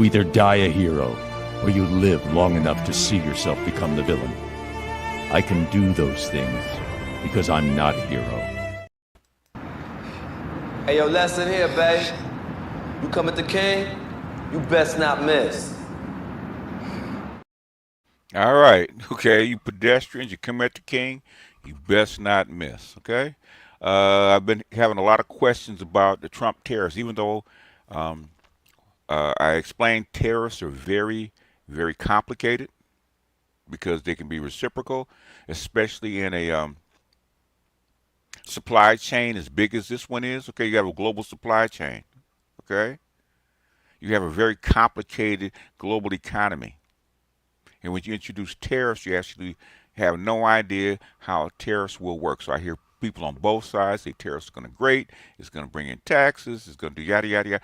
You either die a hero, or you live long enough to see yourself become the villain. I can do those things because I'm not a hero. Hey, yo, lesson here, babe. You come at the king, you best not miss. All right. Okay, you pedestrians, you come at the king, you best not miss. Okay. I've been having a lot of questions about the Trump tariffs, even though um, I explained tariffs are very, very complicated because they can be reciprocal, especially in a supply chain as big as this one is. Okay, you have a global supply chain. Okay, you have a very complicated global economy. And when you introduce tariffs, you actually have no idea how tariffs will work. So I hear people on both sides say tariffs are going to great, it's going to bring in taxes, it's going to do yada, yada, yada.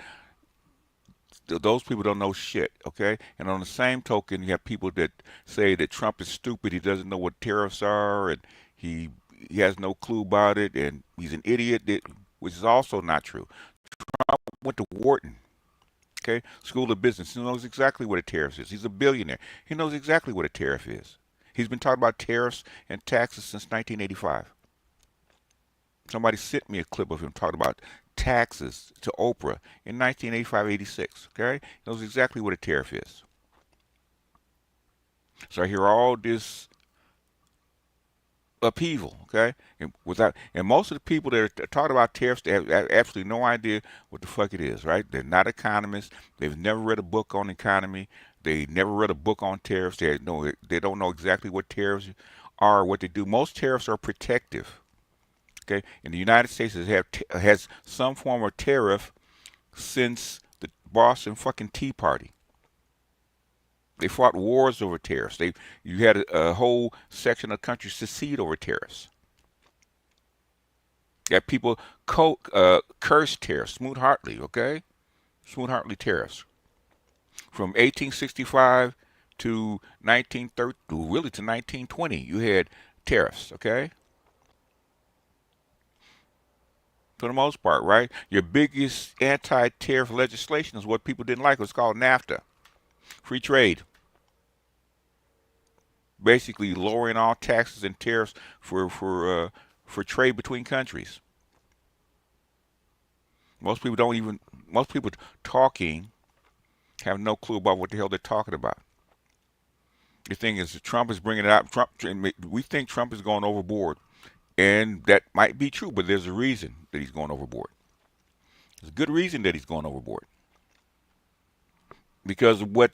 Those people don't know shit, okay? And on the same token, you have people that say that Trump is stupid, he doesn't know what tariffs are, and he has no clue about it, and he's an idiot, which is also not true. Trump went to Wharton. Okay, School of Business. He knows exactly what a tariff is. He's a billionaire. He knows exactly what a tariff is. He's been talking about tariffs and taxes since 1985. Somebody sent me a clip of him talking about taxes to Oprah in 1985-86. Okay, he knows exactly what a tariff is. So I hear all this upheaval, okay? And most of the people that are talking about tariffs, they have absolutely no idea what the fuck it is, right? They're not economists. They've never read a book on economy. They never read a book on tariffs. They don't know exactly what tariffs are, what they do. Most tariffs are protective, okay? And the United States has some form of tariff since the Boston fucking Tea Party. They fought wars over tariffs. You had a whole section of the country secede over tariffs. You had people curse tariffs. Smoot-Hartley, okay? Smoot-Hartley tariffs. From 1865 to 1930, really to 1920, you had tariffs, okay? For the most part, right? Your biggest anti-tariff legislation is what people didn't like. It was called NAFTA. Free trade. Basically lowering all taxes and tariffs for trade between countries. Most people talking have no clue about what the hell they're talking about. The thing is, Trump is bringing it up. We think Trump is going overboard, and that might be true, but there's a reason that he's going overboard. There's a good reason that he's going overboard. Because what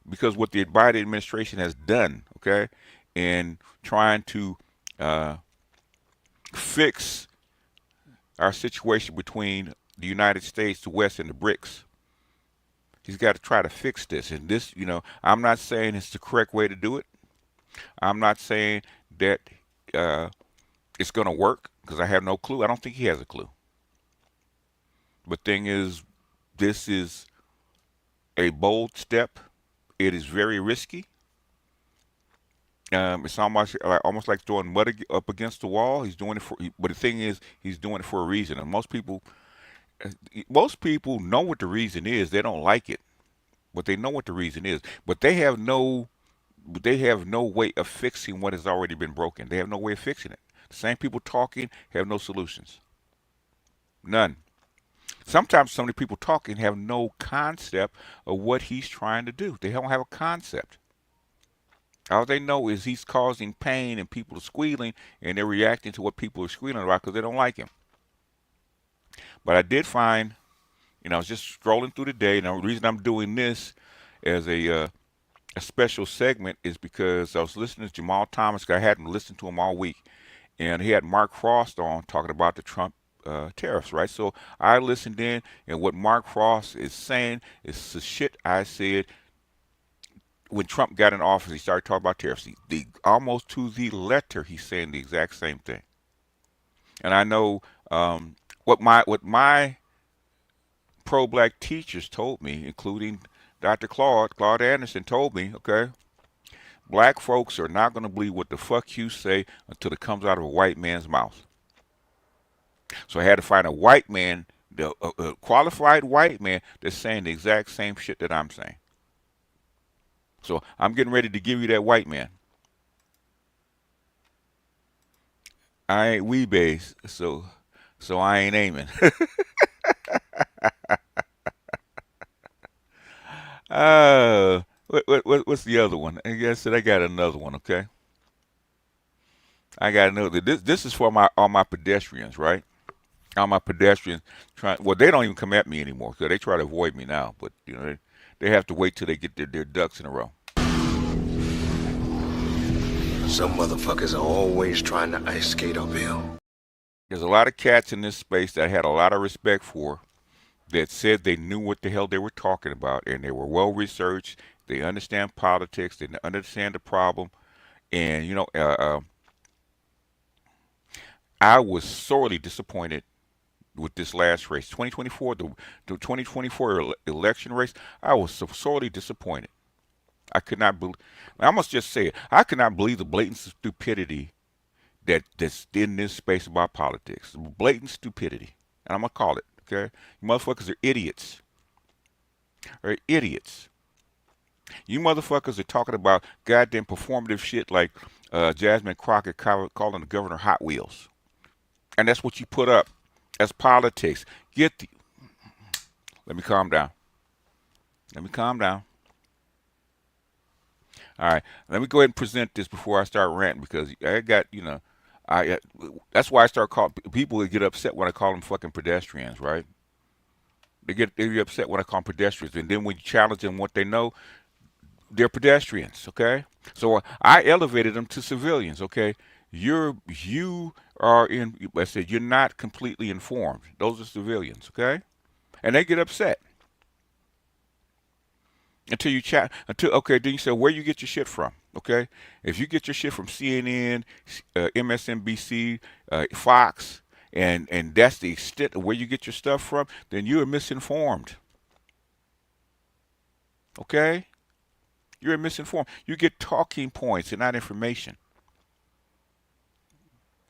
the Biden administration has done, okay, in trying to fix our situation between the United States, the West, and the BRICS. He's got to try to fix this. And this, I'm not saying it's the correct way to do it. I'm not saying that it's going to work, because I have no clue. I don't think he has a clue. But thing is, this is a bold step. It is very risky. It's almost like throwing mud up against the wall. He's doing it but the thing is, he's doing it for a reason. And most people know what the reason is. They don't like it, but they know what the reason is. But they have no way of fixing what has already been broken. They have no way of fixing it. The same people talking have no solutions. None. Sometimes some of the people talking have no concept of what he's trying to do. They don't have a concept. All they know is he's causing pain and people are squealing, and they're reacting to what people are squealing about because they don't like him. But I did find, I was just scrolling through the day, and the reason I'm doing this as a special segment is because I was listening to Jamal Thomas. I hadn't listened to him all week, and he had Mark Frost on talking about the Trump tariffs, right? So I listened in, and what Mark Frost is saying is the shit I said when Trump got in office. He started talking about tariffs. Almost to the letter, he's saying the exact same thing. And I know what my pro-black teachers told me, including Dr. Claude Anderson told me, okay, black folks are not going to believe what the fuck you say until it comes out of a white man's mouth. So I had to find a white man A qualified white man that's saying the exact same shit that I'm saying. So I'm getting ready to give you that white man. I ain't we base, so I ain't aiming. What's the other one? I guess that I got another one. Okay, I got another. This is for my all my pedestrians, right? All my pedestrians trying. Well, they don't even come at me anymore, so they try to avoid me now. But they have to wait till they get their ducks in a row. Some motherfuckers are always trying to ice skate uphill. There's a lot of cats in this space that I had a lot of respect for that said they knew what the hell they were talking about and they were well researched. They understand politics. They understand the problem. And I was sorely disappointed with this last race, 2024, the 2024 election race. I was so sorely disappointed. I could not believe. I must just say it. I could not believe the blatant stupidity that's in this space about politics. Blatant stupidity, and I'm gonna call it. Okay, you motherfuckers are idiots. Are idiots. You motherfuckers are talking about goddamn performative shit like Jasmine Crockett calling the governor Hot Wheels, and that's what you put up as politics. Let me calm down. Let me calm down. All right, let me go ahead and present this before I start ranting because I got that's why I start calling people that get upset when I call them fucking pedestrians, right? They get upset when I call them pedestrians, and then when you challenge them what they know, they're pedestrians. Okay, so I elevated them to civilians. Okay, you are in. I said you're not completely informed. Those are civilians. Okay, and they get upset until you chat until okay. Then you say where you get your shit from. Okay, if you get your shit from CNN, MSNBC, Fox, and that's the extent of where you get your stuff from, then you are misinformed. Okay, you're misinformed. You get talking points and not information.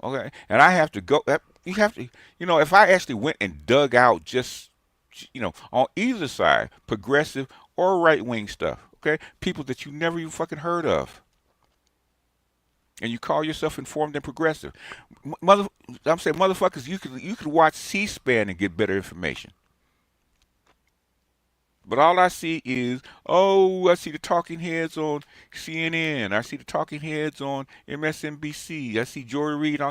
Okay, and I have to go. You have to, if I actually went and dug out just, on either side, progressive or right wing stuff. Okay, people that you never even fucking heard of. And you call yourself informed and progressive. I'm saying, motherfuckers, you could watch C-SPAN and get better information. But all I see is, I see the talking heads on CNN. I see the talking heads on MSNBC. I see Joy Reid.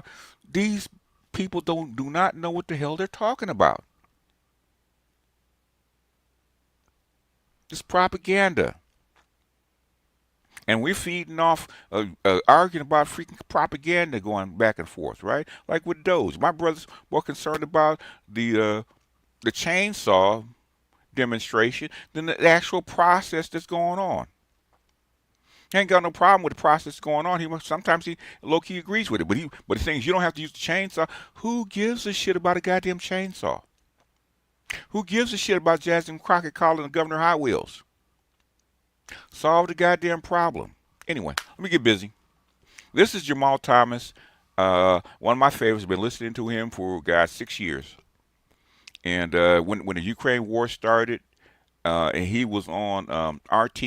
These people do not know what the hell they're talking about. It's propaganda. And we're feeding off, arguing about freaking propaganda going back and forth, right? Like with Doge. My brother's more concerned about the chainsaw demonstration than the actual process that's going on. He ain't got no problem with the process going on. Sometimes he low-key agrees with it. But the thing is, you don't have to use the chainsaw. Who gives a shit about a goddamn chainsaw? Who gives a shit about Jasmine Crockett calling the governor Hot Wheels? Solve the goddamn problem. Anyway, let me get busy. This is Jamal Thomas. One of my favorites. Been listening to him for 6 years. And when the Ukraine war started, and he was on RT,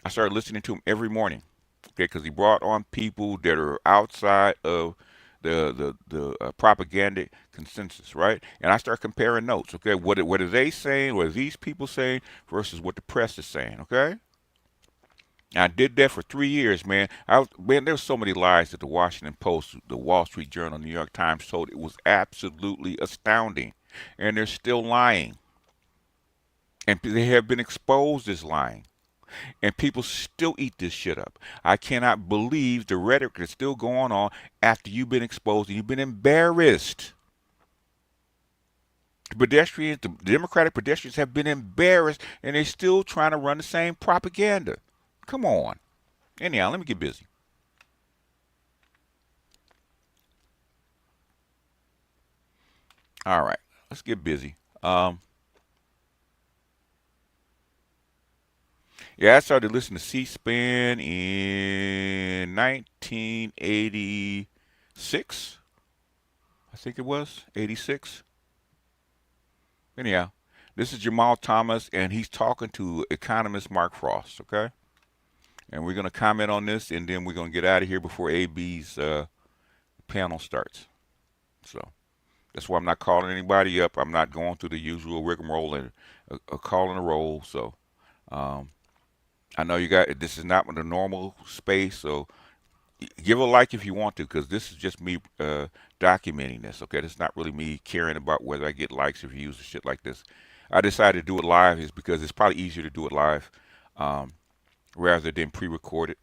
I started listening to him every morning. Okay, because he brought on people that are outside of the propaganda consensus, right? And I start comparing notes. Okay, what are they saying? What are these people saying versus what the press is saying? Okay. And I did that for 3 years, man. There's so many lies that the Washington Post, the Wall Street Journal, New York Times told. It was absolutely astounding, and they're still lying, and they have been exposed as lying. And people still eat this shit up. I cannot believe the rhetoric that's still going on after you've been exposed and you've been embarrassed. The Democratic pedestrians have been embarrassed and they're still trying to run the same propaganda. Come on. Anyhow, let me get busy. All right, let's get busy. Yeah, I started listening to C-SPAN in 1986. I think it was 86. Anyhow, this is Jamal Thomas, and he's talking to economist Mark Frost. Okay, and we're gonna comment on this, and then we're gonna get out of here before AB's panel starts. So that's why I'm not calling anybody up. I'm not going through the usual rigmarole and calling a roll. So um, I know you got this is not the normal space, so give a like if you want to, because this is just me documenting this. Okay, it's not really me caring about whether I get likes or views or shit like this. I decided to do it live is because it's probably easier to do it live um, rather than pre-recorded.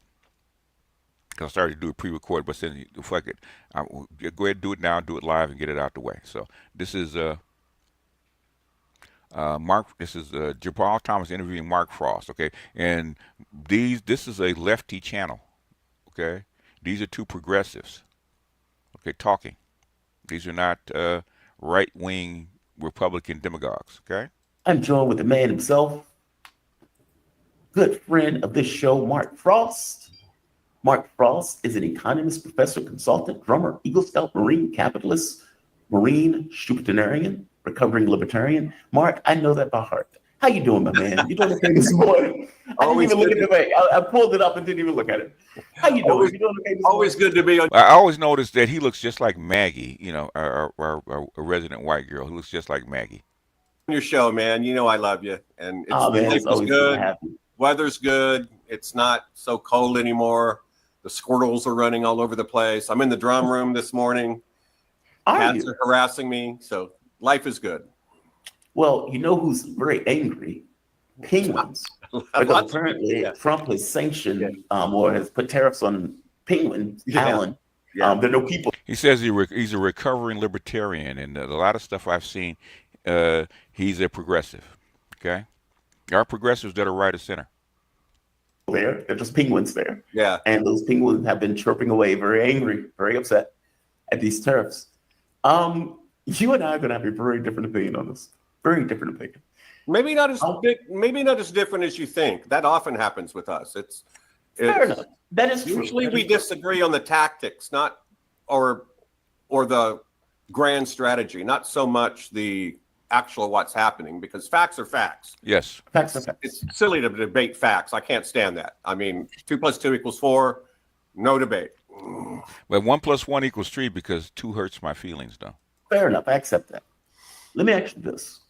Cause I started to do it pre-recorded, but then fuck it, go ahead and do it now, do it live, and get it out the way. So this is Mark. This is Jamal Thomas interviewing Mark Frost. Okay, and this is a lefty channel. Okay, these are two progressives. Okay, talking. These are not right-wing Republican demagogues. Okay. I'm joined with the man himself, good friend of this show, Mark Frost. Mark Frost is an economist, professor, consultant, drummer, Eagle Scout, Marine capitalist, Marine Stupidarian, recovering libertarian. Mark, I know that by heart. How you doing, my man? You doing okay this morning? I didn't even look at the thing. I pulled it up and didn't even look at it. How you doing? You doing okay this Always morning? good to be on I always notice that he looks just like Maggie. You know, our resident white girl who looks just like Maggie. your show, man. You know I love you, and Oh man, life it's is always good to good. have you. Weather's good. It's not so cold anymore. The squirrels are running all over the place. I'm in the drum room this morning. Are Cats you? are harassing me, so life is good. Well, you know who's very angry? Penguins. Because Lots of apparently people, yeah. Trump has sanctioned or has put tariffs on penguins, Yeah. Alan. Yeah. There are no people. He says he's a recovering libertarian, and a lot of stuff I've seen, he's a progressive. Okay, there are progressives that are right of center. There. They're just penguins there. Yeah. And those penguins have been chirping away, very angry, very upset at these tariffs. You and I are going to have a very different opinion on this. Very different opinion. Maybe not as big, maybe not as different as you think. That often happens with us. It's Fair enough. That is true. usually That we is true. disagree on the tactics, not or the grand strategy, not so much the actual what's happening, because facts are facts. Yes. Facts are facts. It's silly to debate facts. I can't stand that. I mean, 2 + 2 = 4, no debate. But 1 + 1 = 3 because 2 hurts my feelings, though. Fair enough. I accept that. Let me ask you this.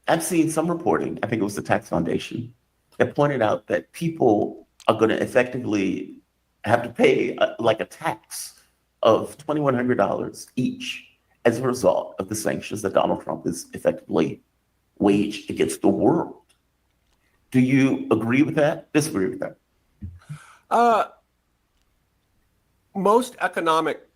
I've seen some reporting, I think it was the Tax Foundation, that pointed out that people are going to effectively have to pay like a tax of $2,100 each as a result of the sanctions that Donald Trump has effectively waged against the world. Do you agree with that? Disagree with that? Most economic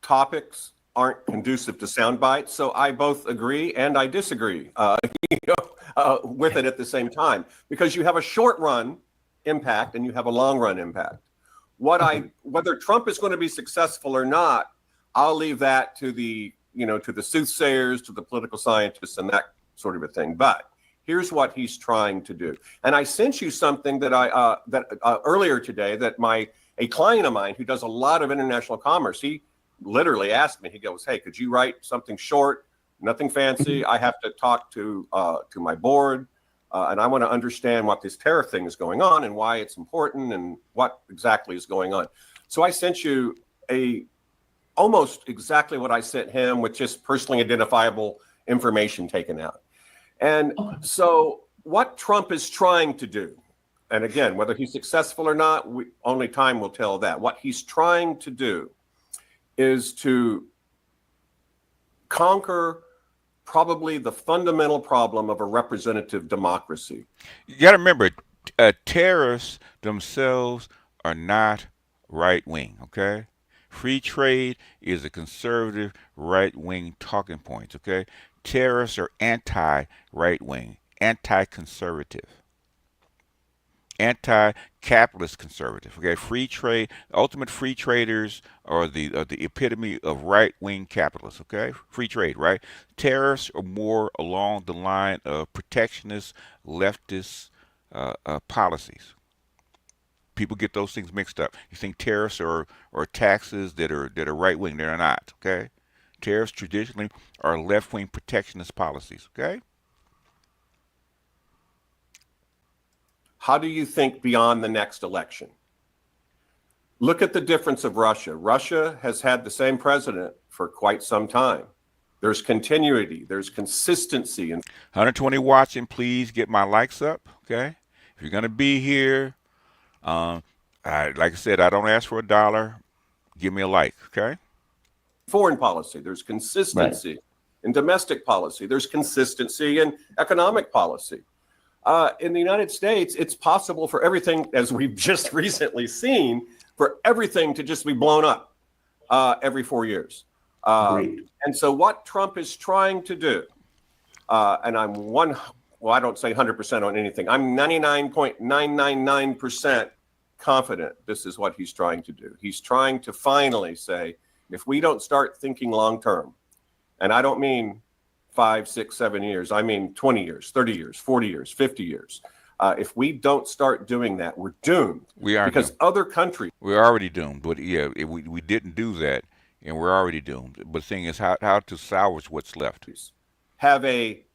topics aren't conducive to sound bites, so I both agree and I disagree with it at the same time, because you have a short run impact and you have a long run impact. Whether Trump is going to be successful or not, I'll leave that to the soothsayers, to the political scientists, and that sort of a thing. But here's what he's trying to do, and I sent you something that earlier today that a client of mine who does a lot of international commerce, he literally asked me. He goes, "Hey, could you write something short, nothing fancy? I have to talk to my board, and I want to understand what this tariff thing is going on and why it's important and what exactly is going on." So I sent you almost exactly what I sent him, with just personally identifiable information taken out. And so what Trump is trying to do, and again, whether he's successful or not, only time will tell that. What he's trying to do is to conquer probably the fundamental problem of a representative democracy. You got to remember, tariffs themselves are not right wing, okay? Free trade is a conservative right wing talking point, okay? Tariffs are anti right wing, anti conservative, anti-capitalist conservative. Okay, free trade, ultimate free traders are the epitome of right-wing capitalists. Okay, free trade, right? Tariffs are more along the line of protectionist, leftist policies. People get those things mixed up. You think tariffs are taxes that are right-wing? They're not. Okay, Tariffs traditionally are left-wing protectionist policies. Okay. How do you think beyond the next election? Look at the difference of Russia. Russia has had the same president for quite some time. There's continuity, there's consistency. And 120 watching, please get my likes up. Okay. If you're gonna be here, like I said, I don't ask for $1. Give me a like. Okay. foreign policy, there's consistency. Right. In domestic policy, there's consistency in economic policy. In the United States, it's possible for everything, as we've just recently seen, for everything to just be blown up every 4 years. And so what Trump is trying to do, and I don't say 100% on anything. I'm 99.999% confident this is what he's trying to do. He's trying to finally say, if we don't start thinking long term, and I don't mean 5, 6, 7 years, I mean 20 years, 30 years, 40 years, 50 years. If we don't start doing that, we're doomed. We are because doomed. other countries. We're already doomed. But yeah, we didn't do that, and we're already doomed. But the thing is how to salvage what's left. Have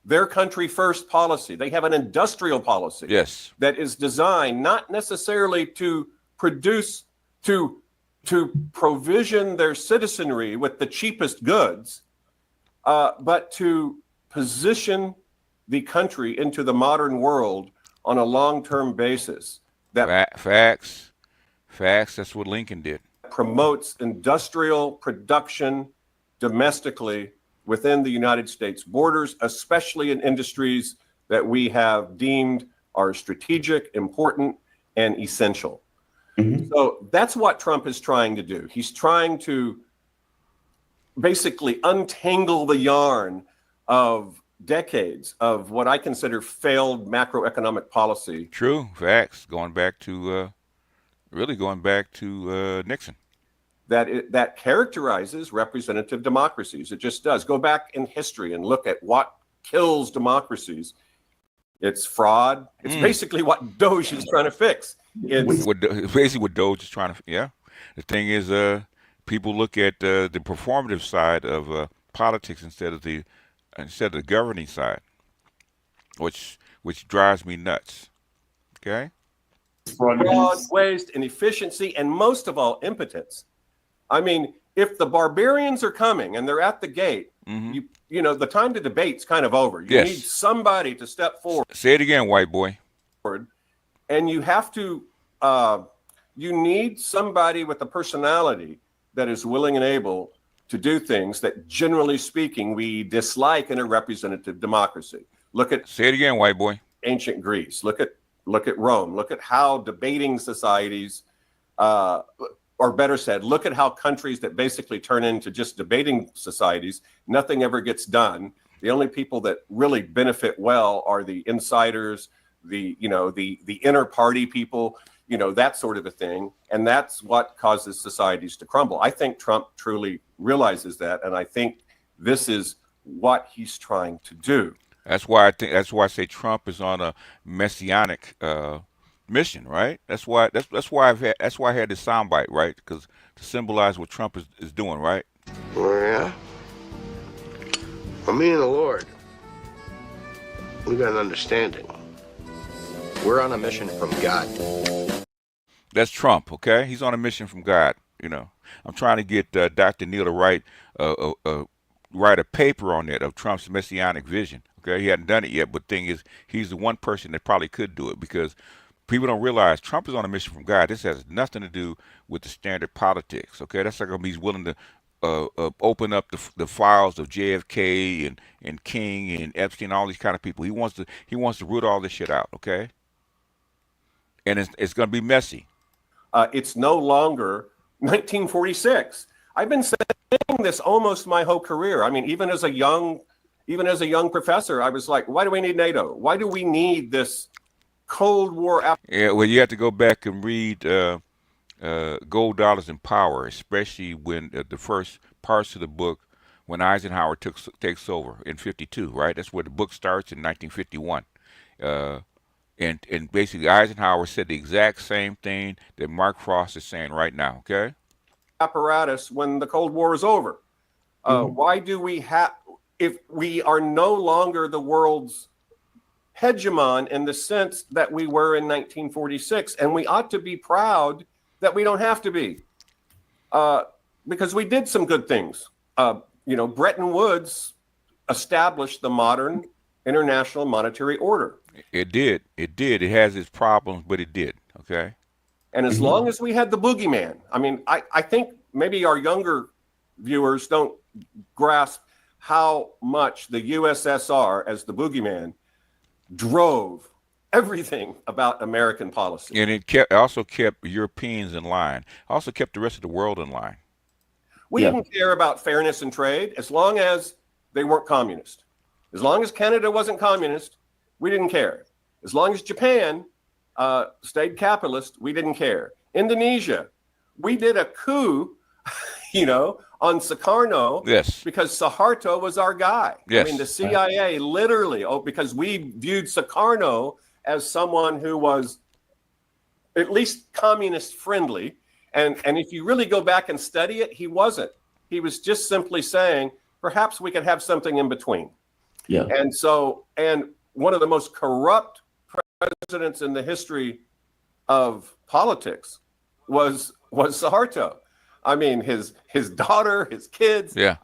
their country first policy. They have an industrial policy. Yes. That is designed not necessarily to produce, to provision their citizenry with the cheapest goods, but to position the country into the modern world on a long-term basis. That Facts. That's what Lincoln did. Promotes industrial production domestically within the United States borders, especially in industries that we have deemed are strategic, important, and essential. Mm-hmm. So that's what Trump is trying to do. He's trying to basically untangle the yarn of decades of what I consider failed macroeconomic policy. True. Facts. Going back to Nixon. That characterizes representative democracies. It just does. Go back in history and look at what kills democracies. It's fraud. It's basically what Doge is trying to fix. It's basically what Doge is trying to. Yeah. The thing is, people look at the performative side of politics instead of the governing side, which drives me nuts. Okay. Fraud, waste, inefficiency, and most of all, impotence. I mean, if the barbarians are coming and they're at the gate, you know, the time to debate's kind of over. You need somebody to step forward. Say it again, white boy. And you have to, you need somebody with a personality that is willing and able to do things that, generally speaking, we dislike in a representative democracy. Say it again, white boy. Ancient Greece. Look at Rome. Look at how debating societies, or better said, look at how countries that basically turn into just debating societies, nothing ever gets done. The only people that really benefit well are the insiders, the inner party people, that sort of a thing. And that's what causes societies to crumble. I think Trump truly realizes that. And I think this is what he's trying to do. That's why I say Trump is on a messianic mission, right? That's why I had this soundbite, right? Because to symbolize what Trump is doing, right? Oh, yeah? Well, me and the Lord, we got an understanding. We're on a mission from God. That's Trump, okay? He's on a mission from God. I'm trying to get Dr. Neal to write a paper on that of Trump's messianic vision. Okay, he hadn't done it yet, but the thing is, he's the one person that probably could do it because people don't realize Trump is on a mission from God. This has nothing to do with the standard politics. Okay, that's like he's willing to open up the files of JFK and King and Epstein, all these kind of people. He wants to root all this shit out. Okay, and it's going to be messy. It's no longer 1946. I've been saying this almost my whole career. I mean, even as a young professor, I was like, why do we need NATO? Why do we need this Cold War? Yeah, well, you have to go back and read Gold, Dollars, and Power, especially when the first parts of the book, when Eisenhower takes over in 52, right? That's where the book starts in 1951. And basically Eisenhower said the exact same thing that Mark Frost is saying right now, okay? Apparatus when the Cold War is over. Why do we have, if we are no longer the world's hegemon in the sense that we were in 1946, and we ought to be proud that we don't have to be, because we did some good things. Bretton Woods established the modern international monetary order. It did. It has its problems, but it did. Okay. And as long as we had the boogeyman, I think maybe our younger viewers don't grasp how much the USSR as the boogeyman drove everything about American policy. And it also kept Europeans in line. Also kept the rest of the world in line. We didn't care about fairness in trade as long as they weren't communist. As long as Canada wasn't communist, we didn't care. As long as Japan stayed capitalist, we didn't care. Indonesia, we did a coup, on Sukarno, yes, because Suharto was our guy. Yes. The CIA literally, because we viewed Sukarno as someone who was at least communist friendly. And if you really go back and study it, he wasn't. He was just simply saying, perhaps we could have something in between. Yeah. And one of the most corrupt presidents in the history of politics was Suharto. His daughter, his kids. Yeah.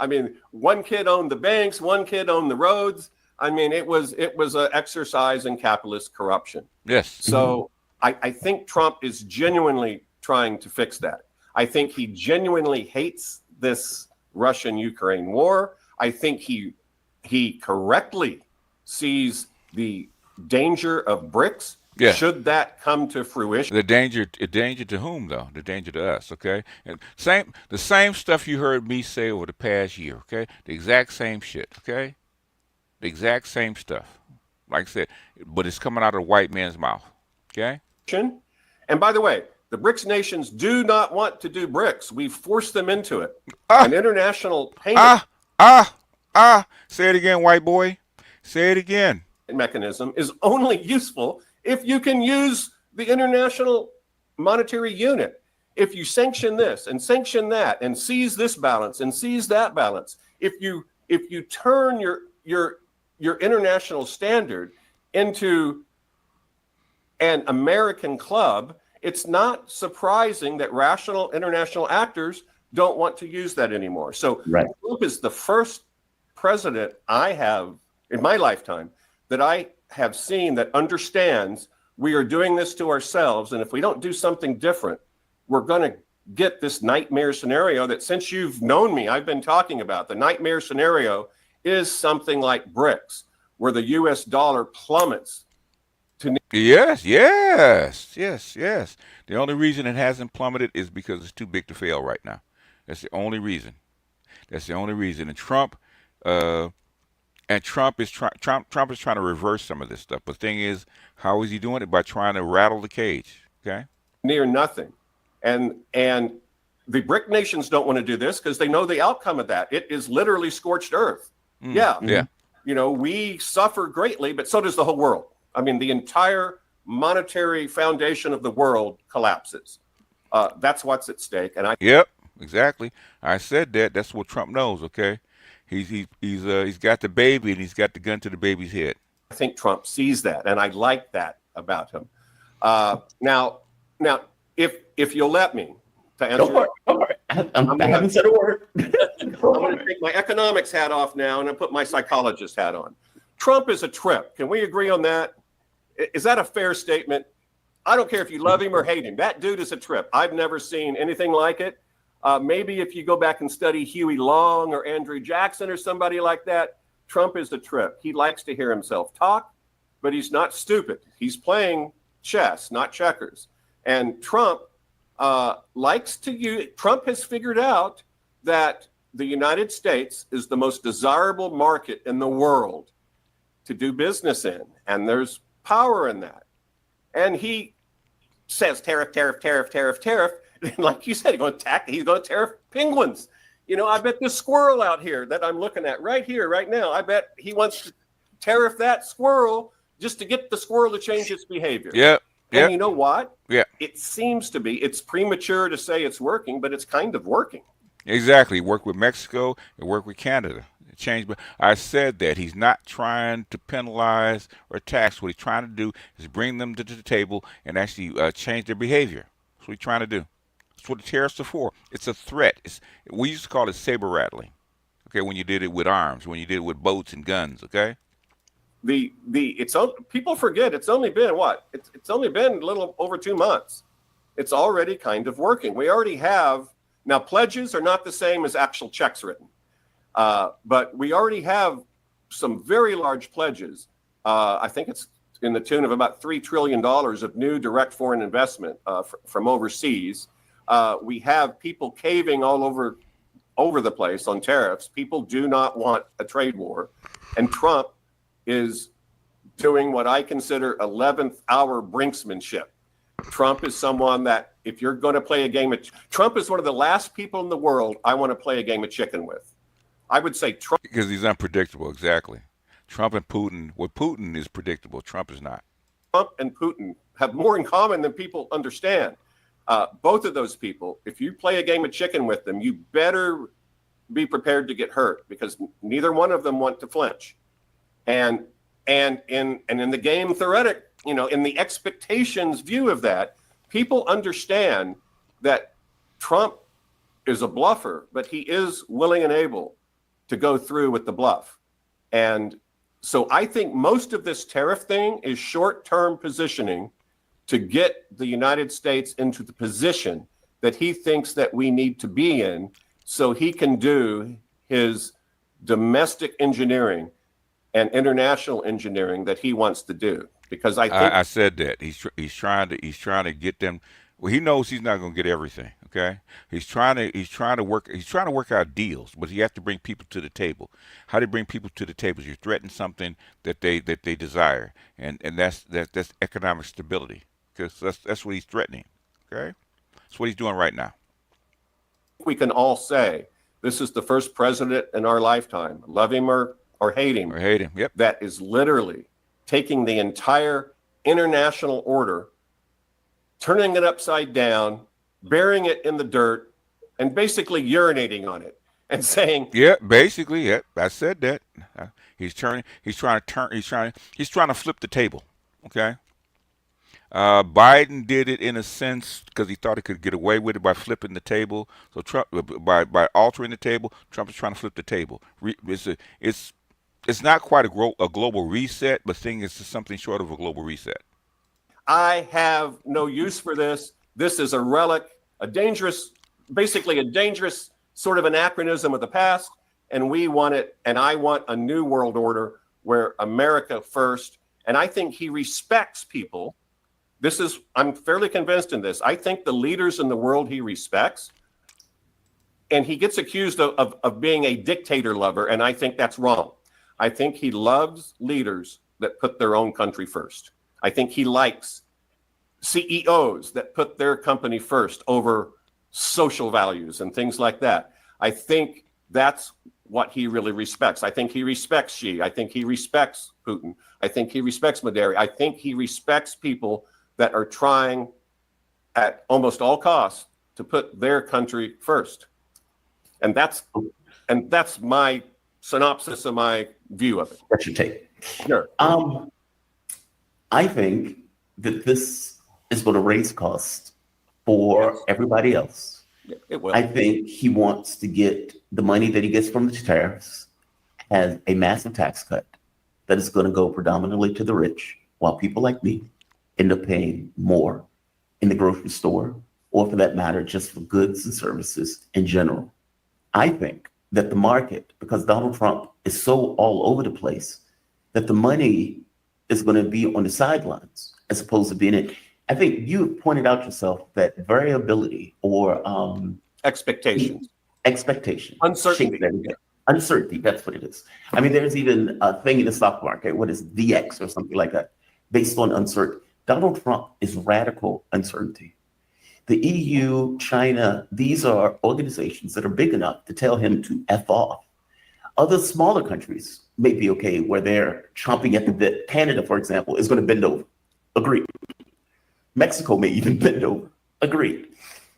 One kid owned the banks, one kid owned the roads. It was an exercise in capitalist corruption. Yes. So I think Trump is genuinely trying to fix that. I think he genuinely hates this Russian-Ukraine war. I think he correctly sees the danger of BRICS. Yeah. Should that come to fruition? The danger to whom, though? The danger to us, okay? And the same stuff you heard me say over the past year, okay? The exact same shit, okay? The exact same stuff. Like I said, but it's coming out of a white man's mouth, okay? And by the way, the BRICS nations do not want to do BRICS. We've forced them into it. An international payment say it again, white boy. Say it again. Mechanism is only useful if you can use the international monetary unit. If you sanction this and sanction that and seize this balance and seize that balance, if you turn your international standard into an American club, it's not surprising that rational international actors don't want to use that anymore. So Trump is the first president I have in my lifetime that I have seen that understands we are doing this to ourselves. And if we don't do something different, we're going to get this nightmare scenario that, since you've known me, I've been talking about. The nightmare scenario is something like BRICS, where the US dollar plummets to Yes. The only reason it hasn't plummeted is because it's too big to fail right now. That's the only reason. And Trump is trying to reverse some of this stuff. But the thing is, how is he doing it? By trying to rattle the cage. Okay. near nothing. And the BRIC nations don't want to do this because they know the outcome of that. It is literally scorched earth. Yeah. You know, we suffer greatly, but so does the whole world. I mean, the entire monetary foundation of the world collapses. That's what's at stake. And Yep, exactly. I said that. That's what Trump knows. Okay, he's got the baby and he's got the gun to the baby's head. I think Trump sees that, and I like that about him. Now, if you'll let me to answer. I haven't said a word. I'm going to take my economics hat off now and I put my psychologist hat on. Trump is a trip. Can we agree on that? Is that a fair statement? I don't care if you love him or hate him. That dude is a trip. I've never seen anything like it. Maybe if you go back and study Huey Long or Andrew Jackson or somebody like that, Trump is a trip. He likes to hear himself talk, but he's not stupid. He's playing chess, not checkers. And Trump Trump has figured out that the United States is the most desirable market in the world to do business in. And there's power in that. And he says tariff. And like you said, he's going to tariff penguins. You know, I bet this squirrel out here that I'm looking at right here, right now, I bet he wants to tariff that squirrel just to get the squirrel to change its behavior. Yeah. And you know what? Yeah. It seems to be, it's premature to say it's working, but it's kind of working. Exactly. Work with Mexico and work with Canada. Change. But I said that he's not trying to penalize or tax. What he's trying to do is bring them to the table and actually change their behavior. That's what he's trying to do. That's what the tariffs are for. It's a threat. We used to call it saber rattling. Okay, when you did it with arms, when you did it with boats and guns. Okay. People forget it's only been what? It's only been a little over 2 months. It's already kind of working. We already have now pledges are not the same as actual checks written. But we already have some very large pledges. I think it's in the tune of about $3 trillion of new direct foreign investment from overseas. We have people caving all over the place on tariffs. People do not want a trade war. And Trump is doing what I consider 11th hour Brinksmanship. Trump is someone that if you're going to play a game of Trump is one of the last people in the world I want to play a game of chicken with. I would say Trump. Because he's unpredictable, exactly. Trump and Putin, Putin is predictable, Trump is not. Trump and Putin have more in common than people understand. Both of those people, if you play a game of chicken with them, you better be prepared to get hurt because neither one of them want to flinch. And in the game theoretic, in the expectations view of that, people understand that Trump is a bluffer, but he is willing and able to go through with the bluff. And so I think most of this tariff thing is short-term positioning to get the United States into the position that he thinks that we need to be in so he can do his domestic engineering and international engineering that he wants to do. Because I said that he's trying to get them. Well, he knows he's not going to get everything. Okay, he's trying to work out deals, but he has to bring people to the table. How do you bring people to the table? You threaten something that they desire, and that's economic stability, because that's what he's threatening. Okay, that's what he's doing right now. We can all say this is the first president in our lifetime, love him or hate him, Yep. that is literally taking the entire international order, turning it upside down, burying it in the dirt, and basically urinating on it and saying, "Yeah, basically, yeah, I said that." He's trying to flip the table. Okay. Biden did it in a sense because he thought he could get away with it by flipping the table. So Trump, by altering the table, Trump is trying to flip the table. It's not quite a global reset, but thing is something short of a global reset. I have no use for this. This is a relic, basically a dangerous sort of anachronism of the past. And we want it. And I want a new world order where America first. And I think he respects people. I'm fairly convinced in this. I think the leaders in the world he respects, and he gets accused of being a dictator lover. And I think that's wrong. I think he loves leaders that put their own country first. I think he likes CEOs that put their company first over social values and things like that. I think that's what he really respects. I think he respects Xi. I think he respects Putin. I think he respects Maderi. I think he respects people that are trying at almost all costs to put their country first. And that's my synopsis of my view of it. That's your take. Sure. I think that this is going to raise costs for everybody else. It will. I think he wants to get the money that he gets from the tariffs as a massive tax cut that is going to go predominantly to the rich, while people like me end up paying more in the grocery store, or for that matter, just for goods and services in general. I think that the market, because Donald Trump is so all over the place, that the money is going to be on the sidelines as opposed to being in. I think you pointed out yourself that variability or expectations, uncertainty, that's what it is. I mean, there's even a thing in the stock market, what is DX or something like that, based on uncertainty. Donald Trump is radical uncertainty. The EU, China, these are organizations that are big enough to tell him to F off. Other smaller countries may be okay where they're chomping at the bit. Canada, for example, is going to bend over. Agreed. Mexico may even bend over. Agreed.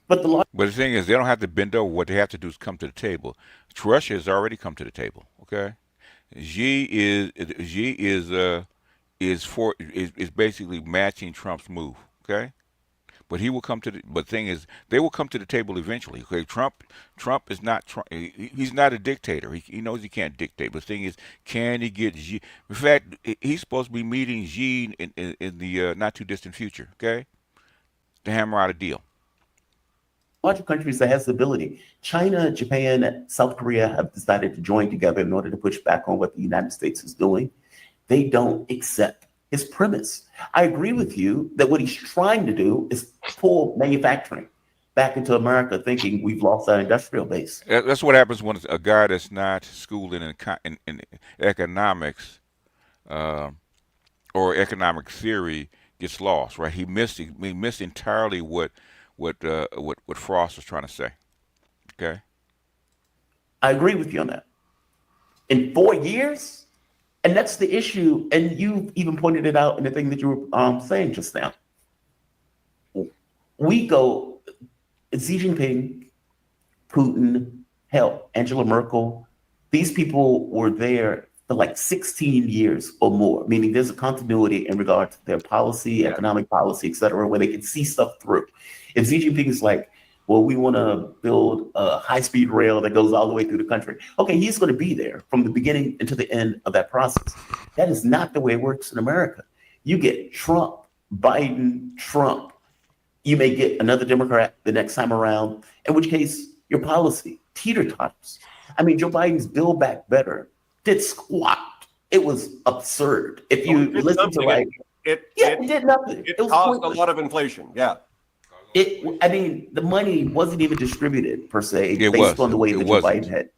But the But the thing is, they don't have to bend over. What they have to do is come to the table. Russia has already come to the table. Okay, Xi is basically matching Trump's move. Okay, but he will come to the. But the thing is, they will come to the table eventually. Okay, Trump is not. He's not a dictator. He knows he can't dictate. But the thing is, can he get Xi? In fact, he's supposed to be meeting Xi in the not too distant future. Okay, to hammer out a deal. larger countries that has the ability. China, Japan, South Korea have decided to join together in order to push back on what the United States is doing. They don't accept his premise. I agree with you that what he's trying to do is pull manufacturing back into America, thinking we've lost our industrial base. That's what happens when a guy that's not schooled in economics or economic theory gets lost. Right? He missed entirely what Frost was trying to say. Okay. I agree with you on that. In 4 years, and that's the issue. And you even pointed it out in the thing that you were saying just now. We go, Xi Jinping, Putin, hell, Angela Merkel, these people were there for like 16 years or more, meaning there's a continuity in regard to their policy, economic policy, et cetera, where they can see stuff through. If Xi Jinping is like, well, we want to build a high-speed rail that goes all the way through the country. Okay, he's going to be there from the beginning into the end of that process. That is not the way it works in America. You get Trump, Biden, Trump. You may get another Democrat the next time around, in which case your policy teeter-totters. I mean, Joe Biden's Build Back Better did squat. It was absurd. If you listen to it did nothing. It caused a lot of inflation. Yeah. The money wasn't even distributed per se based on the way that Joe Biden had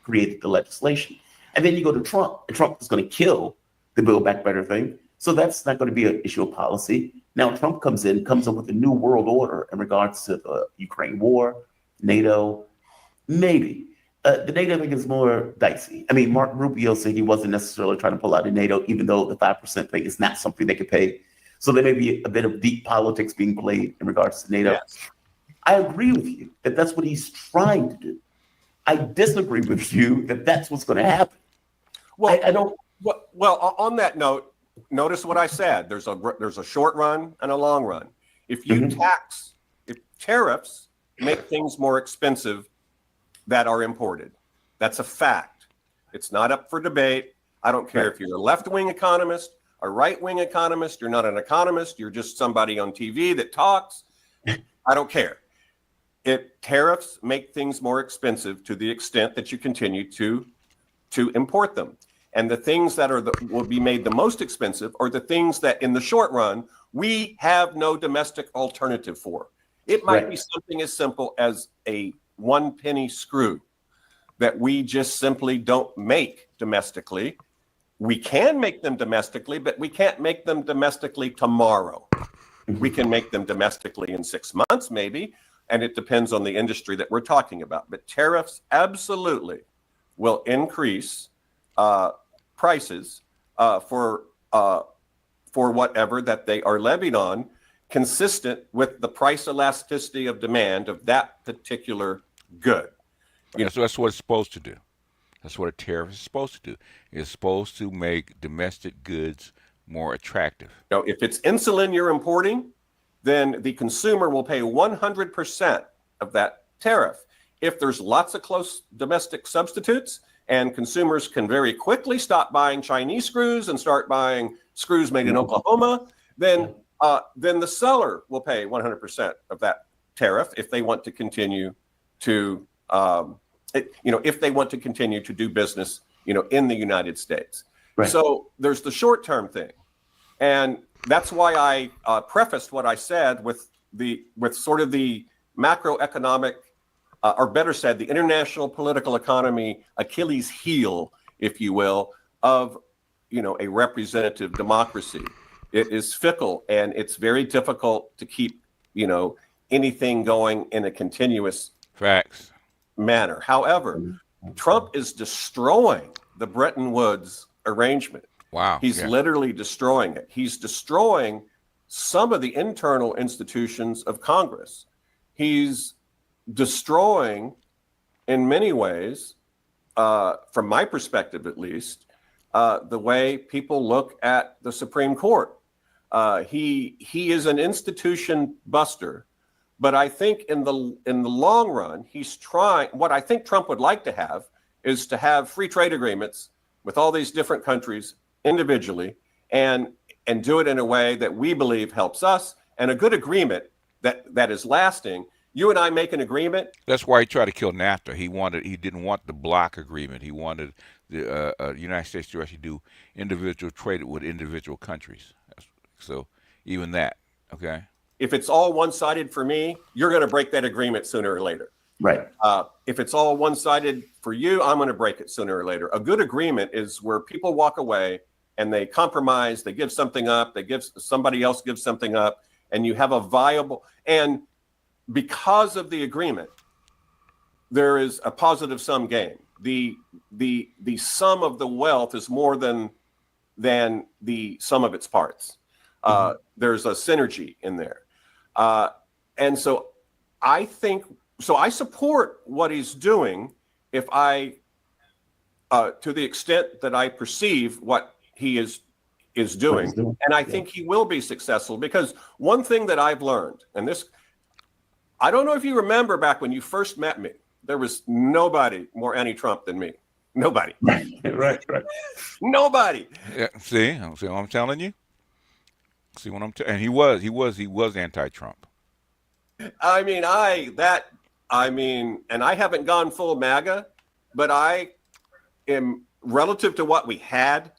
created the legislation. And then you go to Trump, and Trump is going to kill the Build Back Better thing. So that's not going to be an issue of policy. Now Trump comes up with a new world order in regards to the Ukraine war, NATO, maybe. The NATO thing is more dicey. I mean, Mark Rubio said he wasn't necessarily trying to pull out of NATO, even though the 5% thing is not something they could pay. So there may be a bit of deep politics being played in regards to NATO. Yes. I agree with you that that's what he's trying to do. I disagree with you that that's what's going to happen. Well, I don't. Well, on that note, notice what I said. There's a short run and a long run. If you if tariffs make things more expensive that are imported, that's a fact. It's not up for debate. I don't care if you're a left-wing economist, a right-wing economist, you're not an economist, you're just somebody on TV that talks. I don't care. Tariffs make things more expensive to the extent that you continue to import them. And the things that will be made the most expensive are the things that in the short run, we have no domestic alternative for. It might be something as simple as a 1 penny screw that we just simply don't make domestically. We can make them domestically, but we can't make them domestically tomorrow. We can make them domestically in 6 months, maybe, and it depends on the industry that we're talking about. But tariffs absolutely will increase prices for whatever that they are levied on, consistent with the price elasticity of demand of that particular good. So that's what it's supposed to do. That's what a tariff is supposed to do. It's supposed to make domestic goods more attractive. Now, if it's insulin you're importing, then the consumer will pay 100% of that tariff. If there's lots of close domestic substitutes and consumers can very quickly stop buying Chinese screws and start buying screws made in Oklahoma, then the seller will pay 100% of that tariff if they want to continue to if they want to continue to do business, in the United States. Right. So there's the short-term thing. And that's why I prefaced what I said with sort of the macroeconomic, or better said, the international political economy Achilles heel, if you will, of, a representative democracy. It is fickle and it's very difficult to keep, anything going in a continuous manner. However, Trump is destroying the Bretton Woods arrangement. Wow. He's literally destroying it. He's destroying some of the internal institutions of Congress. He's destroying, in many ways, from my perspective at least, the way people look at the Supreme Court. He is an institution buster, but I think in the long run, he's trying. What I think Trump would like to have is to have free trade agreements with all these different countries individually, and do it in a way that we believe helps us, and a good agreement that is lasting. You and I make an agreement. That's why he tried to kill NAFTA. He didn't want the block agreement. He wanted the United States to actually do individual trade with individual countries. So even that, okay. If it's all one-sided for me, you're going to break that agreement sooner or later. Right. If it's all one-sided for you, I'm going to break it sooner or later. A good agreement is where people walk away and they compromise, they give something up, somebody else gives something up, and you have a viable, and because of the agreement, there is a positive sum game. The sum of the wealth is more than the sum of its parts. There's a synergy in there. And so I support what he's doing if to the extent that I perceive what he is doing. And I think he will be successful, because one thing that I've learned, and this, I don't know if you remember back when you first met me, there was nobody more anti-Trump than me. Nobody. Right. Nobody. Yeah, see what I'm telling you? See what and he was anti-Trump. I mean, and I haven't gone full MAGA, but I am, relative to what we had,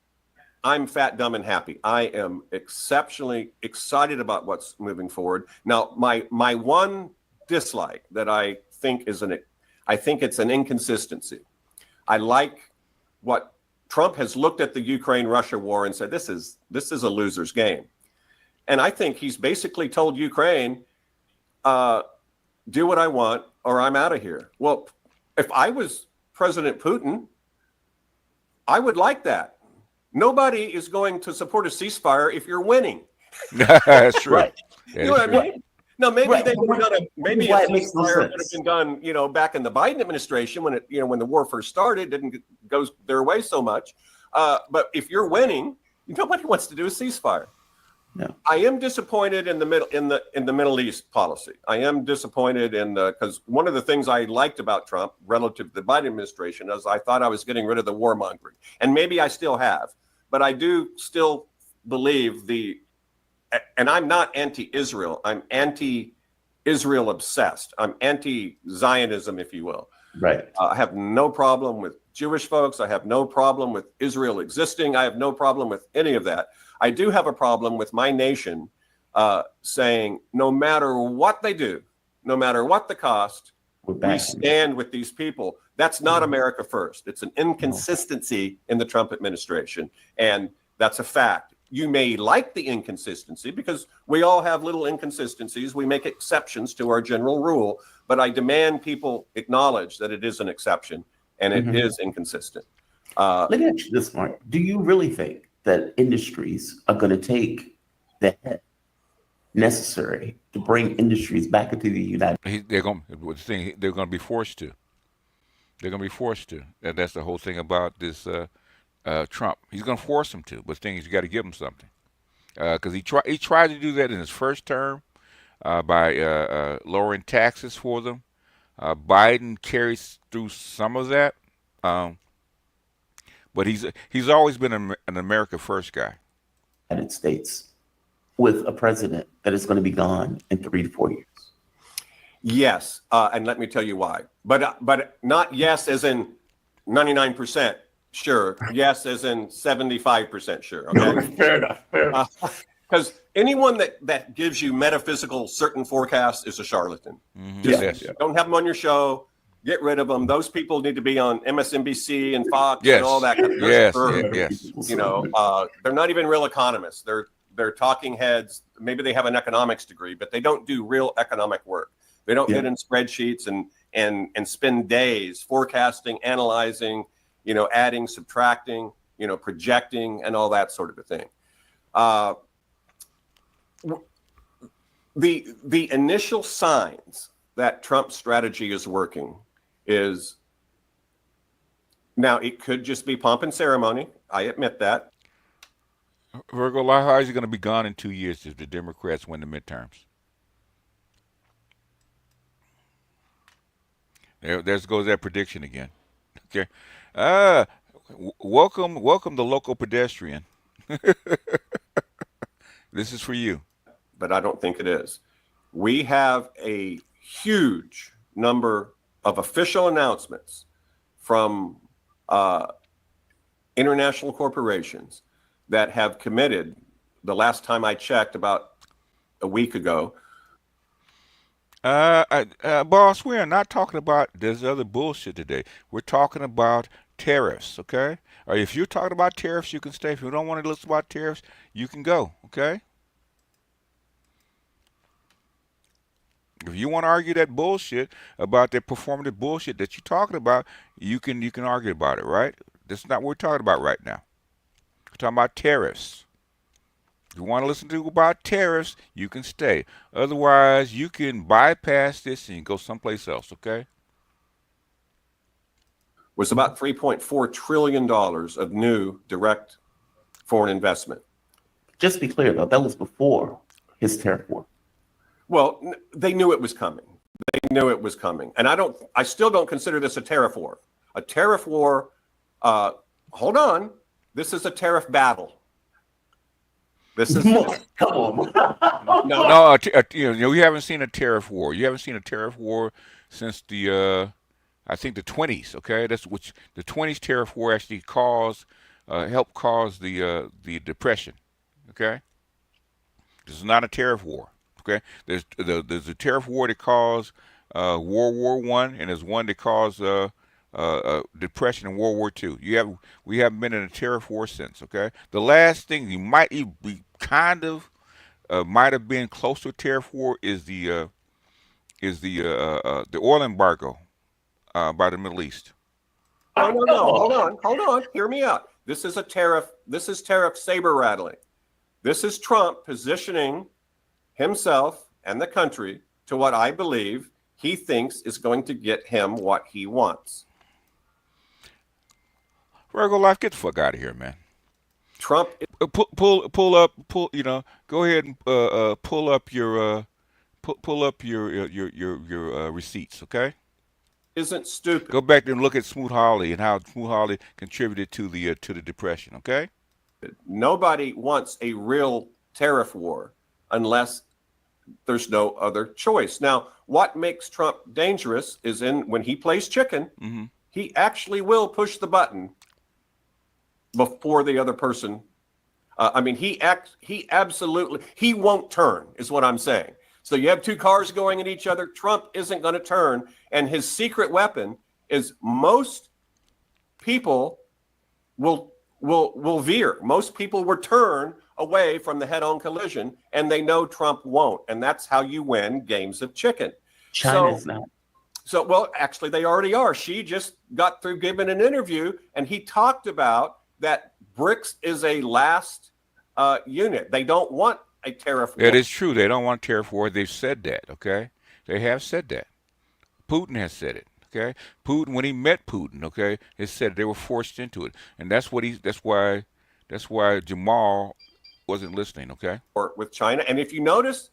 I'm fat, dumb, and happy. I am exceptionally excited about what's moving forward. Now, my one dislike that I think it's an inconsistency. I like what Trump has looked at the Ukraine-Russia war and said, this is a loser's game. And I think he's basically told Ukraine, do what I want or I'm out of here. Well, if I was President Putin, I would like that. Nobody is going to support a ceasefire if you're winning. That's true. Right. You know what I mean? Now, maybe Right. they would have done maybe a Why it makes no ceasefire could sense. have been done, back in the Biden administration when when the war first started, didn't go their way so much. But if you're winning, nobody wants to do a ceasefire. No. I am disappointed in the Middle East policy. I am disappointed because one of the things I liked about Trump relative to the Biden administration is I thought I was getting rid of the warmongering, and maybe I still have, but I do still believe and I'm not anti-Israel. I'm anti-Israel obsessed. I'm anti-Zionism, if you will. Right. I have no problem with Jewish folks. I have no problem with Israel existing. I have no problem with any of that. I do have a problem with my nation saying, no matter what they do, no matter what the cost, we stand with these people. That's not America first. It's an inconsistency in the Trump administration. And that's a fact. You may like the inconsistency because we all have little inconsistencies. We make exceptions to our general rule, but I demand people acknowledge that it is an exception and it is inconsistent. Let me ask you this, Mark. Do you really think that industries are going to take the hit necessary to bring industries back into the United States? They're going to be forced to. They're going to be forced to. That's the whole thing about this Trump. He's going to force them to, but the thing is, you got to give him something. Because he tried to do that in his first term by lowering taxes for them. Biden carries through some of that, but he's always been an America First guy. United States with a president that is going to be gone in 3 to 4 years. Yes, and let me tell you why. But not yes as in 99% sure. Yes as in 75% sure. Okay. Fair enough. Because anyone that gives you metaphysical certain forecasts is a charlatan. Yes. Don't have them on your show. Get rid of them. Those people need to be on MSNBC and Fox and all that kind of stuff. Yes. They're not even real economists. They're talking heads. Maybe they have an economics degree, but they don't do real economic work. They don't get in spreadsheets and spend days forecasting, analyzing, adding, subtracting, projecting, and all that sort of a thing. The initial signs that Trump's strategy is working is, now it could just be pomp and ceremony. I admit that. Virgo, how is he going to be gone in 2 years if the Democrats win the midterms? There goes that prediction again. Okay. Welcome the local pedestrian. This is for you. But I don't think it is. We have a huge number of official announcements from international corporations that have committed, the last time I checked about a week ago. Boss, we are not talking about this other bullshit today. We're talking about tariffs, okay? Or if you're talking about tariffs, you can stay. If you don't want to listen about tariffs, you can go, okay? If you want to argue that bullshit about that performative bullshit that you're talking about, you can argue about it, right? That's not what we're talking about right now. We're talking about tariffs. If you want to listen to about tariffs, you can stay. Otherwise, you can bypass this and go someplace else, okay? Was about $3.4 trillion of new direct foreign investment. Just to be clear, though, that was before his tariff war. Well, they knew it was coming. They knew it was coming. And I still don't consider this a tariff war. A tariff war, hold on, this is a tariff battle. This is come on. No, we haven't seen a tariff war. You haven't seen a tariff war since the I think the 20s. Okay, that's which the 20s tariff war actually helped cause the depression. Okay, this is not a tariff war. Okay, there's a tariff war that caused World War I, and there's one that caused depression in World War II. We haven't been in a tariff war since. Okay, the last thing you might be might have been close to a tariff war is the oil embargo by the Middle East. No. Hold on. Hear me out. This is a tariff. This is tariff saber rattling. This is Trump positioning himself and the country to what I believe he thinks is going to get him what he wants. Virgo Life, get the fuck out of here, man. Trump pull up. Go ahead and pull up your receipts, okay? Isn't stupid. Go back and look at Smoot-Hawley and how Smoot-Hawley contributed to the depression, okay? Nobody wants a real tariff war unless there's no other choice. Now, what makes Trump dangerous is when he plays chicken, mm-hmm. he actually will push the button before the other person. He won't turn, is what I'm saying. So you have two cars going at each other. Trump isn't going to turn, and his secret weapon is most people will veer. Most people will turn away from the head-on collision, and they know Trump won't, and that's how you win games of chicken. China's not. So, well, actually, they already are. She just got through giving an interview, and he talked about that BRICS is a last unit. They don't want a tariff war. It is true. They don't want a tariff war. They've said that, okay? They have said that. Putin has said it, okay? Putin, when he met Putin, okay, he said they were forced into it. And that's why Jamal wasn't listening, okay? With China. And if you notice,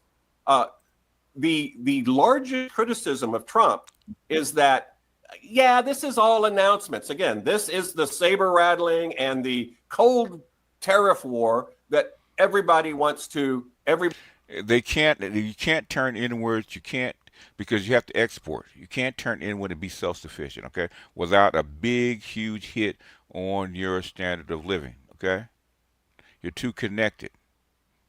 the largest criticism of Trump is that, yeah, this is all announcements. Again, this is the saber rattling and the cold tariff war that everybody wants to. You can't turn inwards. You can't, because you have to export. You can't turn inward and be self-sufficient, okay, without a big, huge hit on your standard of living, okay? You're too connected.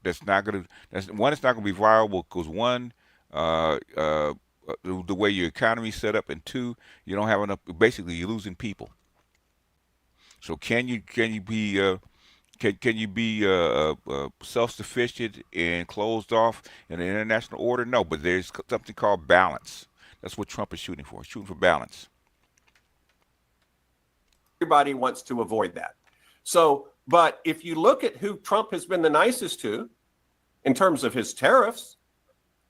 It's not going to be viable because one, the way your economy is set up, and two, you don't have enough. Basically, you're losing people. So can you be self-sufficient and closed off in an international order? No, but there's something called balance. That's what Trump is shooting for. Shooting for balance. Everybody wants to avoid that. So, but if you look at who Trump has been the nicest to in terms of his tariffs,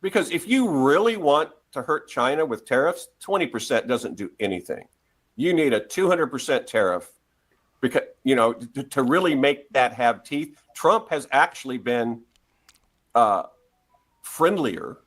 because if you really want to hurt China with tariffs, 20% doesn't do anything. You need a 200% tariff because, to really make that have teeth. Trump has actually been friendlier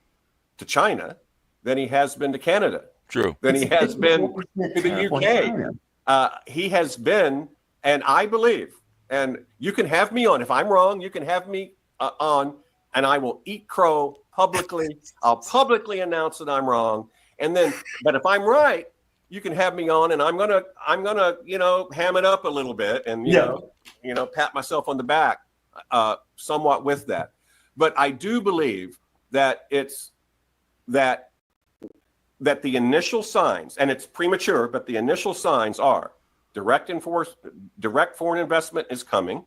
to China than he has been to Canada. True. Than he has been to the UK. He has been, and I believe, and you can have me on. If I'm wrong, you can have me on, and I will eat crow publicly. I'll publicly announce that I'm wrong. And then, but if I'm right, you can have me on, and I'm gonna, ham it up a little bit and, pat myself on the back somewhat with that. But I do believe that it's that the initial signs, and it's premature, but the initial signs are direct foreign investment is coming.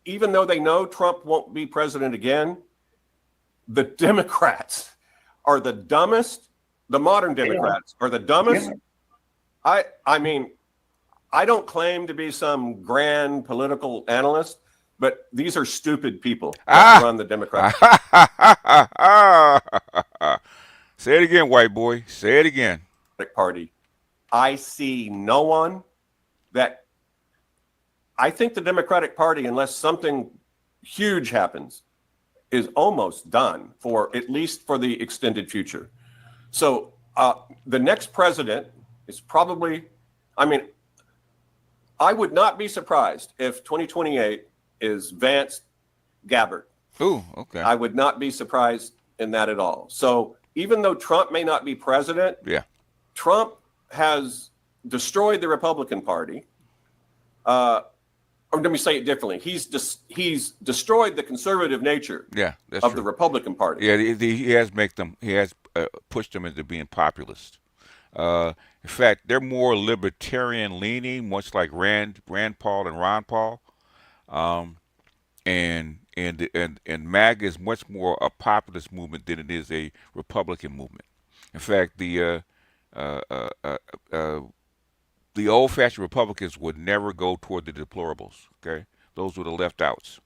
Even though they know Trump won't be president again, the Democrats are the dumbest. The modern Democrats are the dumbest. Yeah. I mean, I don't claim to be some grand political analyst, but these are stupid people that run the Democrats. Say it again, white boy. Say it again. Party. I see no one that. I think the Democratic Party, unless something huge happens, is almost done at least for the extended future. So the next president is probably. I mean, I would not be surprised if 2028 is Vance Gabbard. Ooh, okay. I would not be surprised in that at all. So even though Trump may not be president, Trump has destroyed the Republican Party. Or let me say it differently. He's destroyed the conservative nature of the Republican Party. Yeah, he has pushed them into being populist. In fact, they're more libertarian leaning, much like Rand Paul and Ron Paul. And MAGA is much more a populist movement than it is a Republican movement. In fact, the old-fashioned Republicans would never go toward the deplorables. Okay, those were the left outs.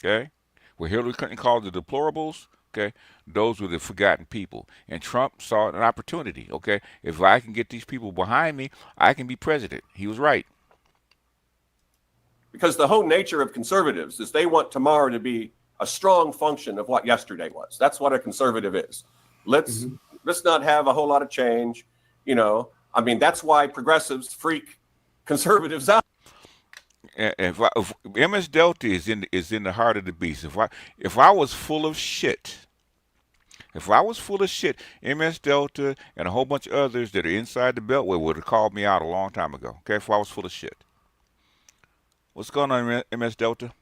Okay, where Hillary Clinton called the deplorables. Okay, those were the forgotten people. And Trump saw an opportunity. Okay, if I can get these people behind me, I can be president. He was right. Because the whole nature of conservatives is they want tomorrow to be a strong function of what yesterday was. That's what a conservative is. Let's not have a whole lot of change. I mean, that's why progressives freak conservatives out. If MS Delta is in the heart of the beast. If I was full of shit, MS Delta and a whole bunch of others that are inside the Beltway would have called me out a long time ago. Okay, if I was full of shit. What's going on in MS Delta?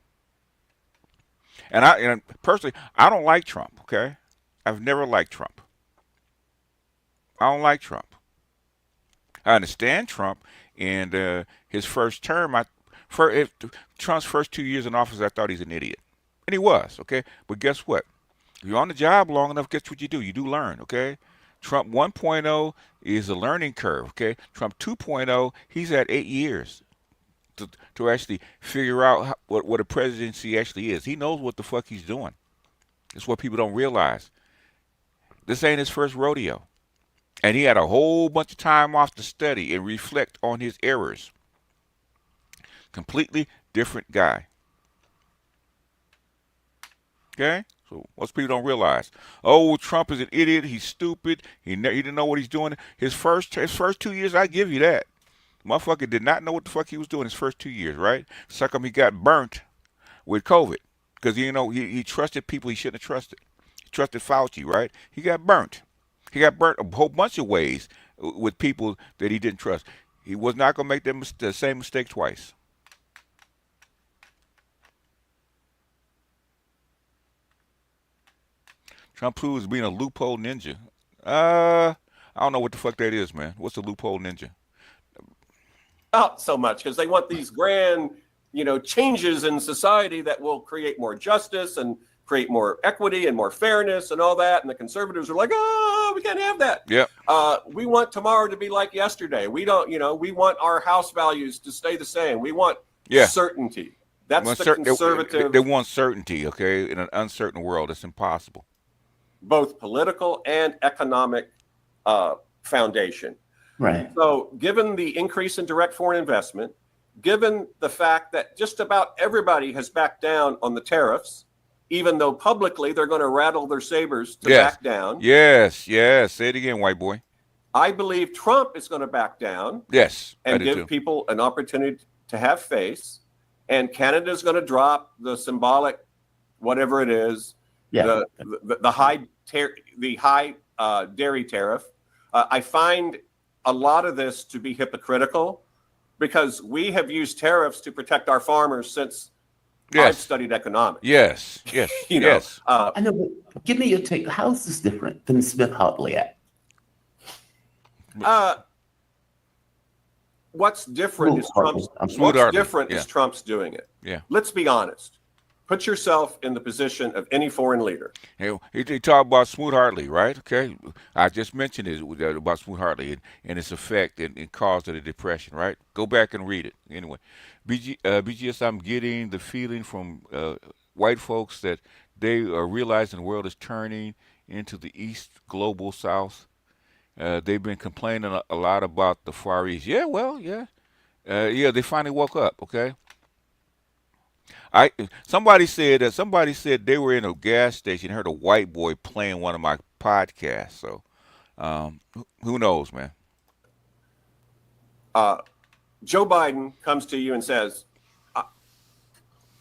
And personally, I don't like Trump, okay? I've never liked Trump. I don't like Trump. I understand Trump and his first term. Trump's first 2 years in office, I thought he's an idiot. And he was, okay? But guess what? If you're on the job long enough, guess what you do? You do learn, okay? Trump 1.0 is a learning curve, okay? Trump 2.0, he's at 8 years. To actually figure out what a presidency actually is. He knows what the fuck he's doing. It's what people don't realize. This ain't his first rodeo. And he had a whole bunch of time off to study and reflect on his errors. Completely different guy. Okay? So most people don't realize. Oh, Trump is an idiot. He's stupid. He didn't know what he's doing. His first 2 years, I give you that. Motherfucker did not know what the fuck he was doing his first 2 years, right? Suck him, he got burnt with COVID because he trusted people he shouldn't have trusted. He trusted Fauci, right? He got burnt. He got burnt a whole bunch of ways with people that he didn't trust. He was not going to make the same mistake twice. Trump proves being a loophole ninja. I don't know what the fuck that is, man. What's a loophole ninja? Out so much because they want these grand, changes in society that will create more justice and create more equity and more fairness and all that. And the conservatives are like, oh, we can't have that. Yeah. We want tomorrow to be like yesterday. We don't, we want our house values to stay the same. We want certainty. That's the conservative. They want certainty, okay? In an uncertain world, it's impossible. both political and economic foundation. Right. So given the increase in direct foreign investment, given the fact that just about everybody has backed down on the tariffs, even though publicly they're going to rattle their sabers to Yes. back down. Yes. Yes. Say it again, white boy. I believe Trump is going to back down. Yes. I And do give too. people an opportunity to have face. And Canada's going to drop the symbolic, whatever it is, Yeah. the high dairy tariff. I find a lot of this to be hypocritical because we have used tariffs to protect our farmers since I've studied economics. Yes. Yes. You know, yes. I know, but give me your take. How is this different than the Smith-Hartley Act? What's different is Trump's. Is Trump's doing it. Yeah. Let's be honest. Put yourself in the position of any foreign leader. He talked about Smoot-Hartley, right? Okay, I just mentioned it about Smoot-Hartley and its effect and cause of the depression, right? Go back and read it. Anyway, BGS, I'm getting the feeling from white folks that they are realizing the world is turning into the East global South. They've been complaining a lot about the Far East. Yeah, well, yeah. They finally woke up, okay? Somebody said they were in a gas station and heard a white boy playing one of my podcasts. So who knows, man? Joe Biden comes to you and says,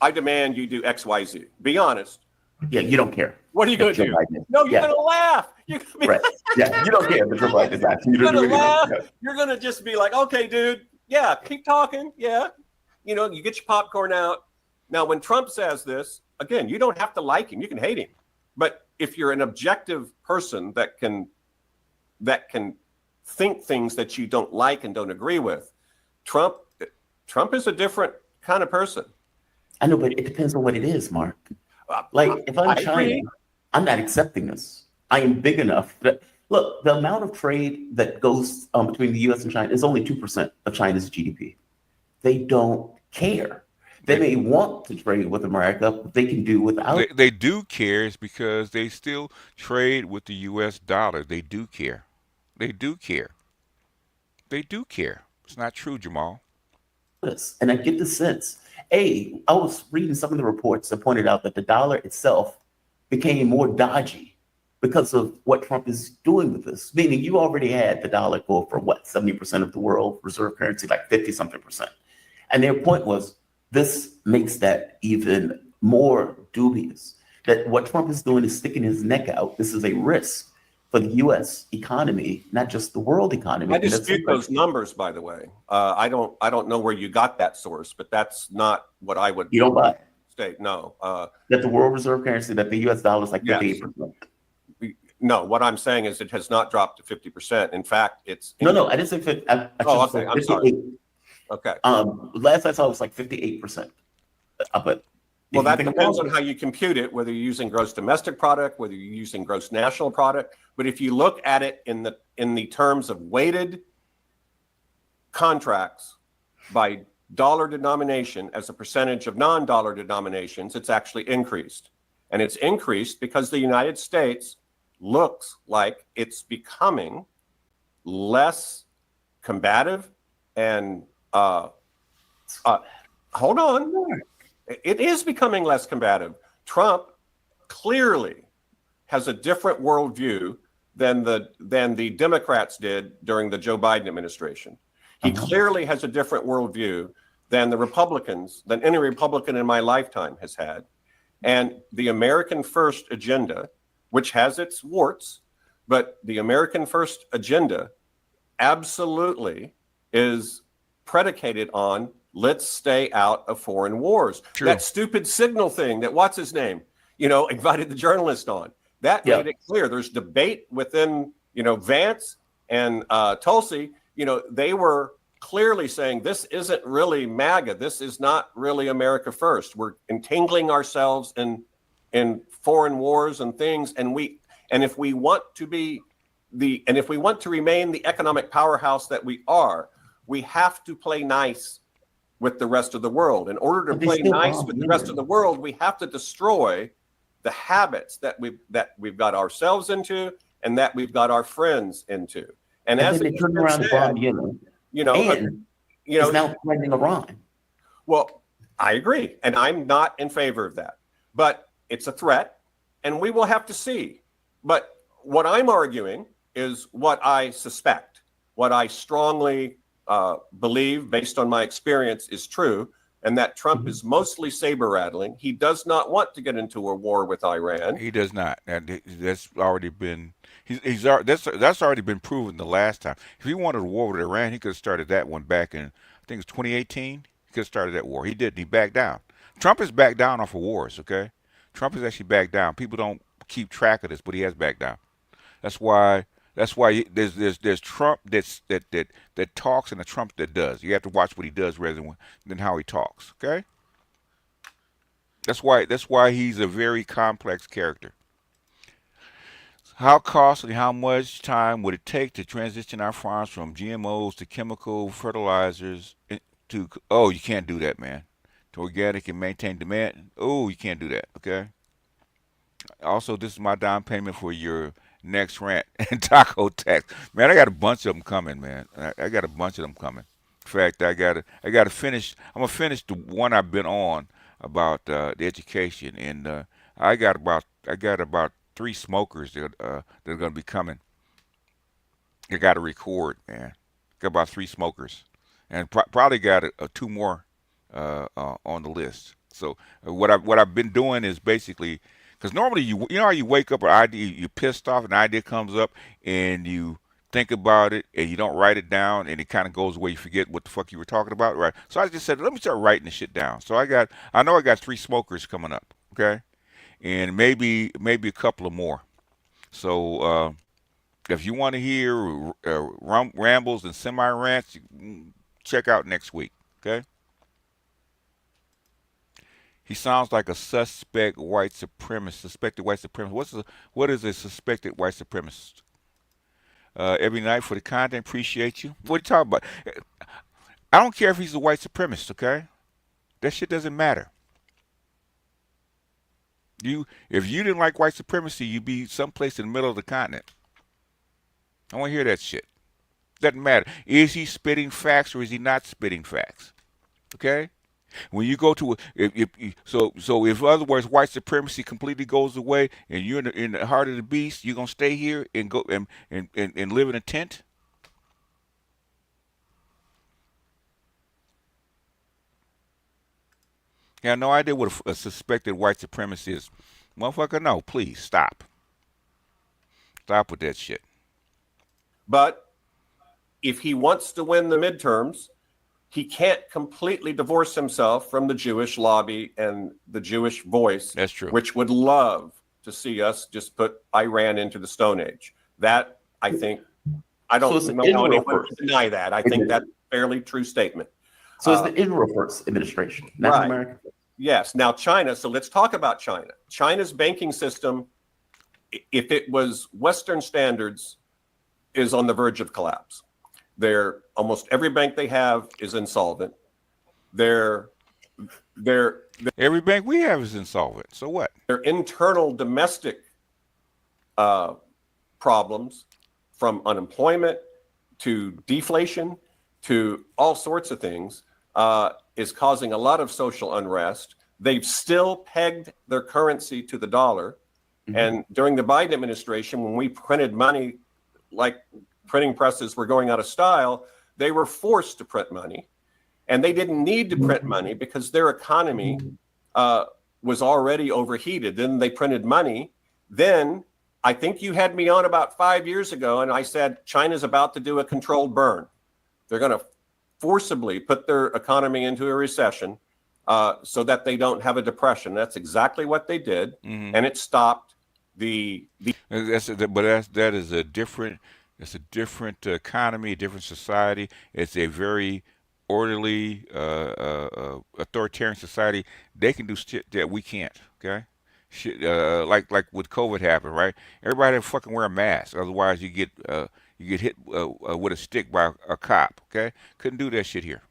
I demand you do X, Y, Z. Be honest. Yeah, you don't care. What are you going to do? No, you're going to laugh. You're gonna be right. Yeah, you don't care. But Joe Biden's actually. You're going to laugh. You're going to just be like, okay, dude. Yeah, keep talking. Yeah. You know, you get your popcorn out. Now, when Trump says this, again, you don't have to like him. You can hate him. But if you're an objective person that can think things that you don't like and don't agree with, Trump is a different kind of person. I know, but it depends on what it is, Mark. Like, if I'm China, I'm not accepting this. I am big enough that, look, the amount of trade that goes between the U.S. and China is only 2% of China's GDP. They don't care. They may want to trade with America, but they can do without. They do care is because they still trade with the U.S. dollar. They do care. They do care. They do care. It's not true, Jamal. And I get the sense. I was reading some of the reports that pointed out that the dollar itself became more dodgy because of what Trump is doing with this. Meaning you already had the dollar go from 70% of the world reserve currency, like 50-something%. And their point was, this makes that even more dubious, that what Trump is doing is sticking his neck out. This is a risk for the U.S. economy, not just the world economy. I dispute those numbers, by the way. I don't know where you got that source, but that's not what I would. You don't buy it? State no. That the world reserve currency, that the U.S. dollar is like 58%. No, what I'm saying is it has not dropped to 50%. In fact, it's no. I didn't say 50. Okay, I'm sorry. Okay. Last I saw it was like 58%. But well, that depends on how you compute it, whether you're using gross domestic product, whether you're using gross national product. But if you look at it in the terms of weighted contracts by dollar denomination as a percentage of non-dollar denominations, it's actually increased. And it's increased because the United States looks like it's becoming less combative and hold on. It is becoming less combative. Trump clearly has a different worldview than the Democrats did during the Joe Biden administration. He clearly has a different worldview than the Republicans, than any Republican in my lifetime has had. And the American First agenda, which has its warts, but the American First agenda absolutely is predicated on let's stay out of foreign wars. True. That stupid signal thing that what's his name, invited the journalist on. That made it clear. There's debate within, Vance and Tulsi. They were clearly saying this isn't really MAGA. This is not really America First. We're entangling ourselves in foreign wars and things, and if we want to remain the economic powerhouse that we are, we have to play nice with the rest of the world. In order to play nice with the rest of the world, we have to destroy the habits that we've got ourselves into and that we've got our friends into. And as then they turn around and bomb Yemen, and is now threatening Iran. Well, I agree, and I'm not in favor of that. But it's a threat, and we will have to see. But what I'm arguing is what I suspect, what I strongly believe, based on my experience, is true, and that Trump is mostly saber rattling. He does not want to get into a war with Iran. He does not. And that's already been that's already been proven the last time. If he wanted a war with Iran, he could have started that one back in, I think it was 2018. He could have started that war. He didn't. He backed down. Trump has backed down off of wars. Okay, Trump has actually backed down. People don't keep track of this, but he has backed down. That's why there's Trump that talks and a Trump that does. You have to watch what he does rather than how he talks. Okay. That's why he's a very complex character. How costly, how much time would it take to transition our farms from GMOs to chemical fertilizers to, oh, you can't do that, man. To organic and maintain demand. Oh, you can't do that, okay? Also, this is my down payment for your next rant and taco tax. Man, I got a bunch of them coming, man. I got a bunch of them coming. In fact, I gotta finish. I'm gonna finish the one I've been on about the education, and I got about 3 smokers that are gonna be coming. I got to record, man. Got about 3 smokers, and probably got 2 more on the list. So what I've been doing is basically, because normally you know how you wake up, or idea, you're pissed off, an idea comes up, and you think about it, and you don't write it down, and it kind of goes away. You forget what the fuck you were talking about, right? So I just said, let me start writing the shit down. So I know I got 3 smokers coming up, okay, and maybe a couple of more. So if you want to hear rambles and semi rants, check out next week, okay? He sounds like a suspect white supremacist. Suspected white supremacist. What is a suspected white supremacist? Every night for the content. Appreciate you. What are you talking about? I don't care if he's a white supremacist, okay? That shit doesn't matter. If you didn't like white supremacy, you'd be someplace in the middle of the continent. I want to hear that shit. Doesn't matter. Is he spitting facts or is he not spitting facts? Okay? When you go to so if in other words white supremacy completely goes away and you're in the heart of the beast, you're gonna stay here and go and live in a tent? You have no idea what a suspected white supremacist is. Motherfucker, no, please stop. Stop with that shit. But if he wants to win the midterms, he can't completely divorce himself from the Jewish lobby and the Jewish voice. That's true. Which would love to see us just put Iran into the Stone Age. That, I think, I don't know anyone to deny that. I think that's a fairly true statement. So it's the Israel first administration, not right. America. Yes. Now, China. So let's talk about China. China's banking system, if it was Western standards, is on the verge of collapse. Almost every bank they have is insolvent. Every bank we have is insolvent. So what? Their internal domestic problems, from unemployment to deflation to all sorts of things, is causing a lot of social unrest. They've still pegged their currency to the dollar. Mm-hmm. And during the Biden administration, when we printed money like printing presses were going out of style, they were forced to print money. And they didn't need to print money because their economy was already overheated. Then they printed money. Then I think you had me on about 5 years ago, and I said China's about to do a controlled burn. They're going to forcibly put their economy into a recession so that they don't have a depression. That's exactly what they did, and it stopped the. That is a different. It's a different economy, a different society. It's a very orderly, authoritarian society. They can do shit that we can't. Okay, shit, like with COVID happened, right? Everybody had to fucking wear a mask, otherwise you get hit with a stick by a cop. Okay, couldn't do that shit here.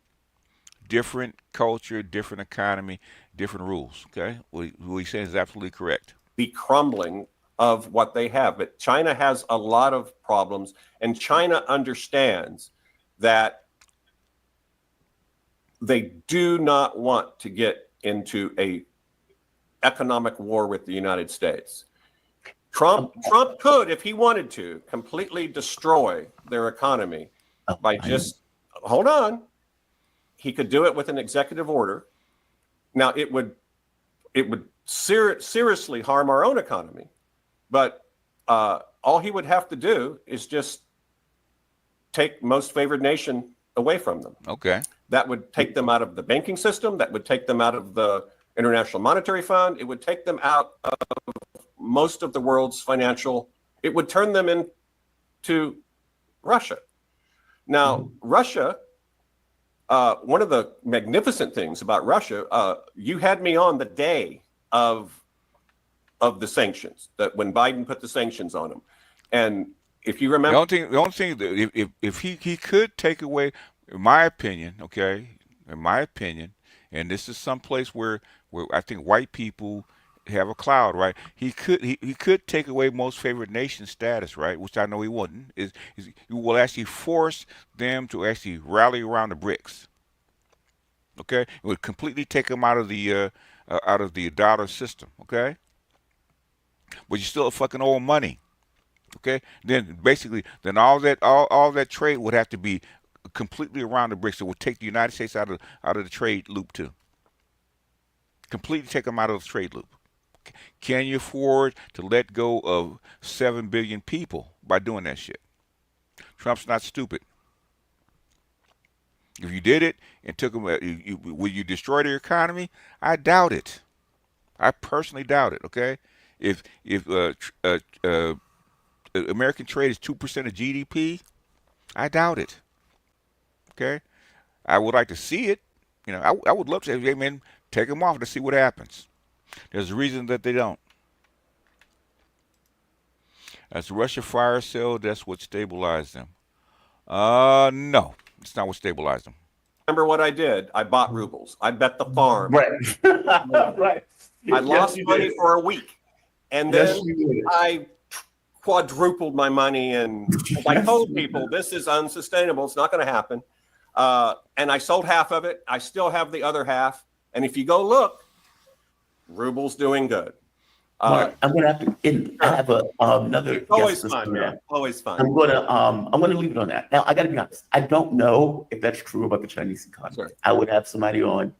Different culture, different economy, different rules. Okay, what he's saying is absolutely correct. the crumbling of what they have. But China has a lot of problems, and China understands that they do not want to get into a economic war with the United States. Trump could, if he wanted to, completely destroy their economy by just, hold on, he could do it with an executive order. Now, it would seriously harm our own economy, but all he would have to do is just take most favored nation away from them. Okay. That would take them out of the banking system. That would take them out of the International Monetary Fund. It would take them out of most of the world's financial. It would turn them into Russia. Now, Russia, one of the magnificent things about Russia, you had me on the day of the sanctions, that when Biden put the sanctions on them. And if you remember, the only thing that if he could take away, in my opinion, and this is someplace where I think white people have a cloud, right? He could take away most favored nation status, right? Which I know he wouldn't. Is he will actually force them to actually rally around the BRICS. Okay, it would completely take them out of the dollar system. Okay, but you still fucking owe money. Okay, then basically, then all that trade would have to be completely around the BRICS. It would take the United States out of the trade loop too. Completely take them out of the trade loop. Can you afford to let go of 7 billion people by doing that shit? Trump's not stupid. If you did it and took them, will you destroy their economy? I doubt it. I personally doubt it. Okay, if American trade is 2% of GDP, I doubt it. Okay, I would like to see it. You know, I would love to say, hey man, take them off to see what happens. There's a reason that they don't. As the Russia fire sale, that's what stabilized them. No, it's not what stabilized them. remember what I did? I bought rubles. I bet the farm. Right. Right. I lost money for a week. And then I quadrupled my money. And I told people, this is unsustainable. It's not going to happen. And I sold half of it. I still have the other half. And if you go look, ruble's doing good. Mark, I'm gonna have to. I have another. Always fun, man. Always fun. I'm gonna leave it on that. Now, I gotta be honest. I don't know if that's true about the Chinese economy. Sure. I would have somebody on.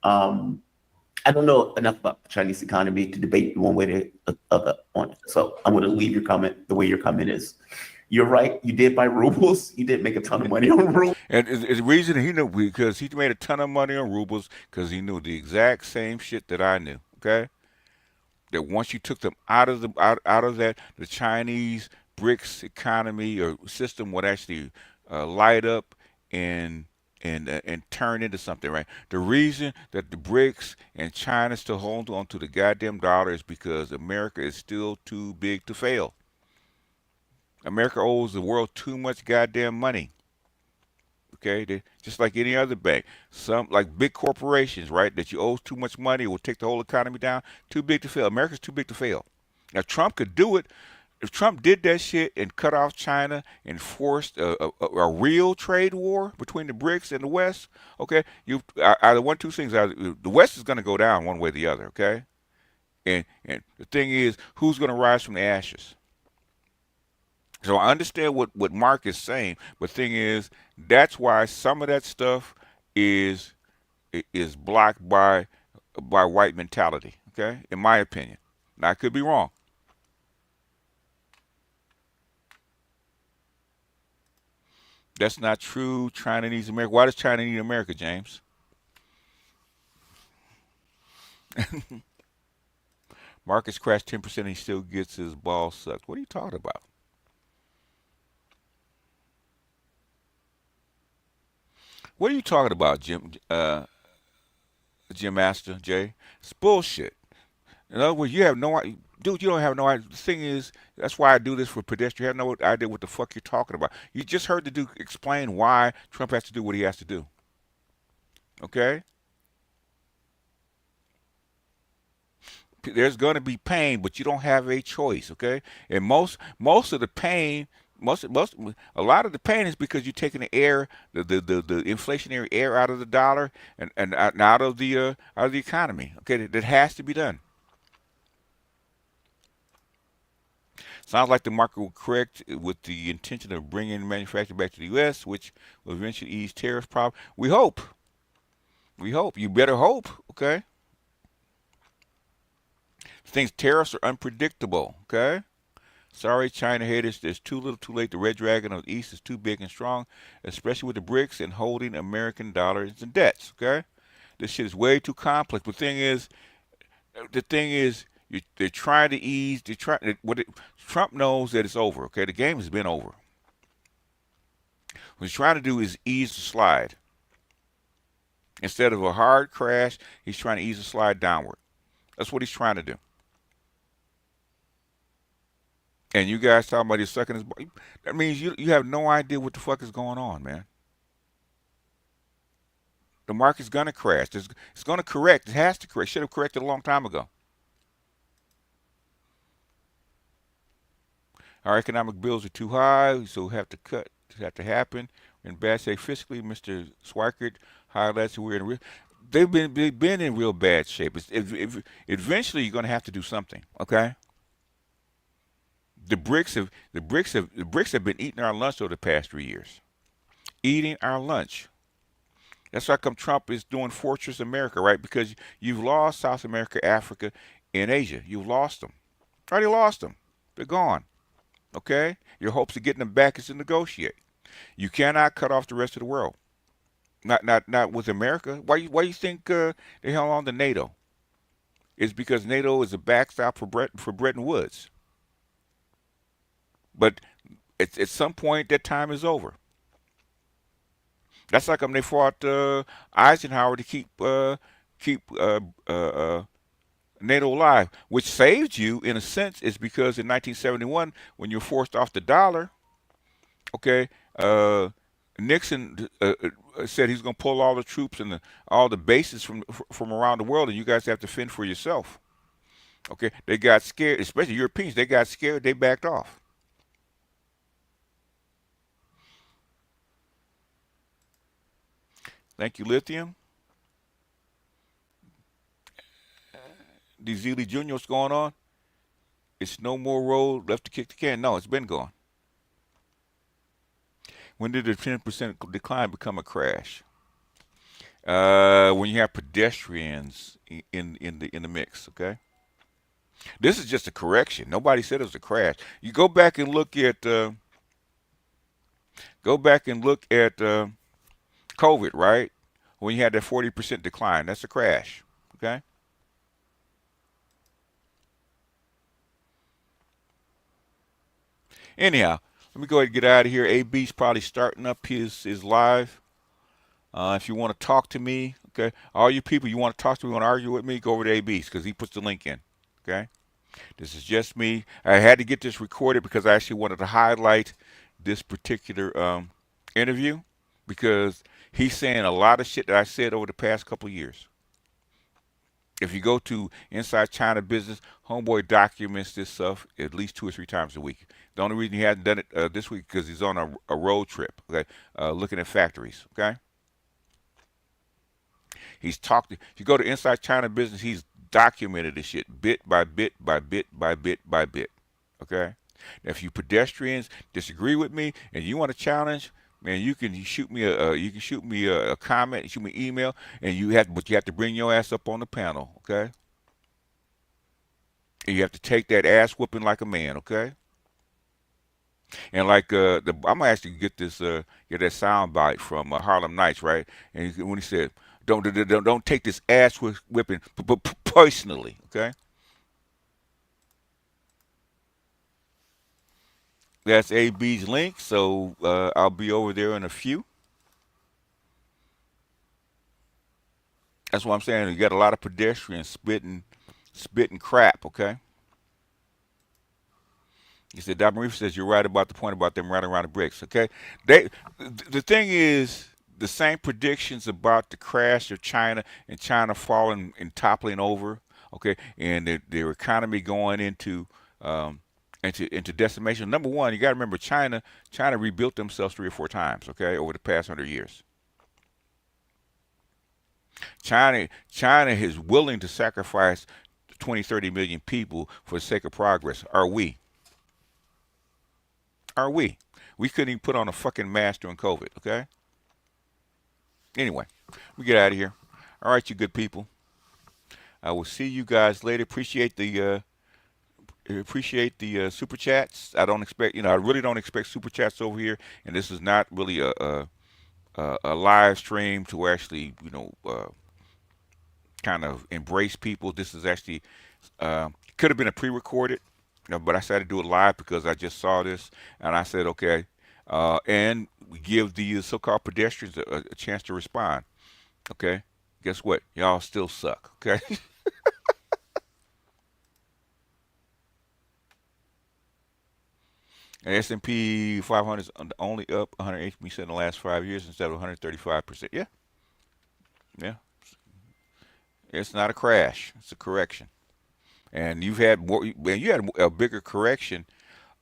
I don't know enough about the Chinese economy to debate one way or the other on it. So I'm gonna leave your comment the way your comment is. You're right. You did buy rubles. You did make a ton of money on rubles. And the reason he knew, because he made a ton of money on rubles, because he knew the exact same shit that I knew. Okay, that once you took them out of that, the Chinese BRICS economy or system would actually light up and turn into something, right? The reason that the BRICS and China still hold on to the goddamn dollar is because America is still too big to fail. America owes the world too much goddamn money. Okay, just like any other bank. Some, like big corporations, right, that you owe too much money, will take the whole economy down. Too big to fail. America's too big to fail. Now, Trump could do it. If Trump did that shit and cut off China and forced a real trade war between the BRICS and the West, okay, either one, two things. The West is going to go down one way or the other, okay? And the thing is, who's going to rise from the ashes? So I understand what Mark is saying, but the thing is, that's why some of that stuff is blocked by white mentality, okay? In my opinion. Now, I could be wrong. That's not true. China needs America. Why does China need America, James? Markets crashed 10% and he still gets his balls sucked. What are you talking about? What are you talking about, Jim Master, Jay? It's bullshit. In other words, you have no idea. Dude, you don't have no idea. The thing is, that's why I do this for pedestrians. You have no idea what the fuck you're talking about. You just heard the dude explain why Trump has to do what he has to do. Okay? There's going to be pain, but you don't have a choice, okay? And most of the pain, a lot of the pain is because you're taking the air, the inflationary air out of the dollar and out of the economy. Okay, that has to be done. Sounds like the market will correct with the intention of bringing manufacturing back to the U.S., which will eventually ease tariff problem. We hope. We hope. You better hope. Okay. Things tariffs are unpredictable. Okay. Sorry, China haters. There's too little, too late. The red dragon of the East is too big and strong, especially with the BRICS and holding American dollars and debts. Okay. This shit is way too complex. The thing is, they're trying to ease. Trump knows that it's over. Okay, the game has been over. What he's trying to do is ease the slide. Instead of a hard crash, he's trying to ease the slide downward. That's what he's trying to do. And you guys talking about he's sucking his butt. That means you have no idea what the fuck is going on, man. The market's gonna crash. It's gonna correct. It has to correct. Should have corrected a long time ago. Our economic bills are too high, so we have to cut. It have to happen. In bad shape fiscally, Mr. Swikert highlights that we're in. They've been in real bad shape. Eventually, you're going to have to do something. Okay. The BRICS have been eating our lunch over the past 3 years. Eating our lunch. That's why come Trump is doing Fortress America, right? Because you've lost South America, Africa, and Asia. You've lost them. Already lost them. They're gone. Okay? Your hopes of getting them back is to negotiate. You cannot cut off the rest of the world. Not with America. Why you think they held on to NATO? It's because NATO is a backstop for Bretton Woods. But at some point, that time is over. That's like when they fought Eisenhower to keep NATO alive, which saved you in a sense, is because in 1971, when you're forced off the dollar, okay, Nixon said he's going to pull all the troops and all the bases from around the world, and you guys have to fend for yourself. Okay, they got scared, especially Europeans. They got scared. They backed off. Thank you, Lithium. DZL Jr., what's going on? It's no more road left to kick the can. No, it's been gone. When did the 10% decline become a crash? When you have pedestrians in the mix, okay? This is just a correction. Nobody said it was a crash. You go back and look at COVID, right? When you had that 40% decline, that's a crash, okay? Anyhow, let me go ahead and get out of here. AB's probably starting up his live. If you want to talk to me, okay, all you people, you want to talk to me, want to argue with me, go over to AB's because he puts the link in, okay? This is just me. I had to get this recorded because I actually wanted to highlight this particular interview because he's saying a lot of shit that I said over the past couple of years. If you go to Inside China Business, Homeboy documents this stuff at least 2 or 3 times a week. The only reason he hasn't done it this week because he's on a road trip, okay, looking at factories, okay? He's talked. If you go to Inside China Business, he's documented this shit bit by bit by bit by bit by bit, okay? Now, if you pedestrians disagree with me and you want to challenge, man, you can shoot me a comment, shoot me an email, and but you have to bring your ass up on the panel, okay? And you have to take that ass whooping like a man, okay? And like I'm gonna actually get that sound bite from Harlem Nights, right? And when he said, "Don't take this ass whipping personally," okay? That's AB's link, so I'll be over there in a few. That's what I'm saying. You got a lot of pedestrians spitting crap, okay? He said, Dr. Reef says, you're right about the point about them rattling around the bricks, okay? The thing is, the same predictions about the crash of China and China falling and toppling over, Okay, and their economy going into decimation. Number one, you got to remember China rebuilt themselves 3 or 4 times. Okay, over the past 100 years. China is willing to sacrifice 20, 30 million people for the sake of progress. Are we? Are we? We couldn't even put on a fucking mask during COVID, okay? Anyway, we get out of here. All right, you good people. I will see you guys later. Appreciate the super chats. I really don't expect super chats over here, and this is not really a live stream to actually, kind of embrace people. This is actually could have been a pre-recorded, but I decided to do it live because I just saw this, and I said, okay, and we give the so-called pedestrians a chance to respond. Okay, guess what? Y'all still suck. Okay. And S&P 500 is only up 108% in the last 5 years instead of 135%. Yeah. Yeah. It's not a crash. It's a correction. And you had a bigger correction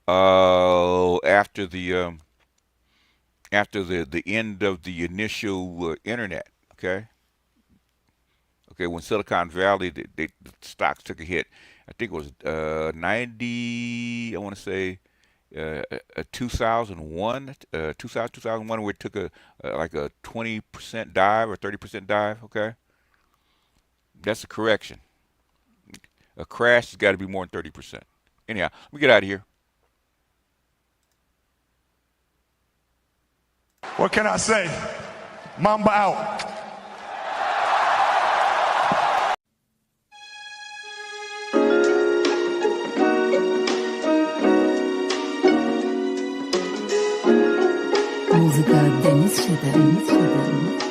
after the end of the initial internet. Okay. When Silicon Valley, the stocks took a hit. I think it was 90. I want to say 2001, 2001, where it took like a 20% dive or 30% dive. Okay. That's a correction. A crash has got to be more than 30%. Anyhow, we get out of here. What can I say? Mamba out. Muzyka Denis Siedem.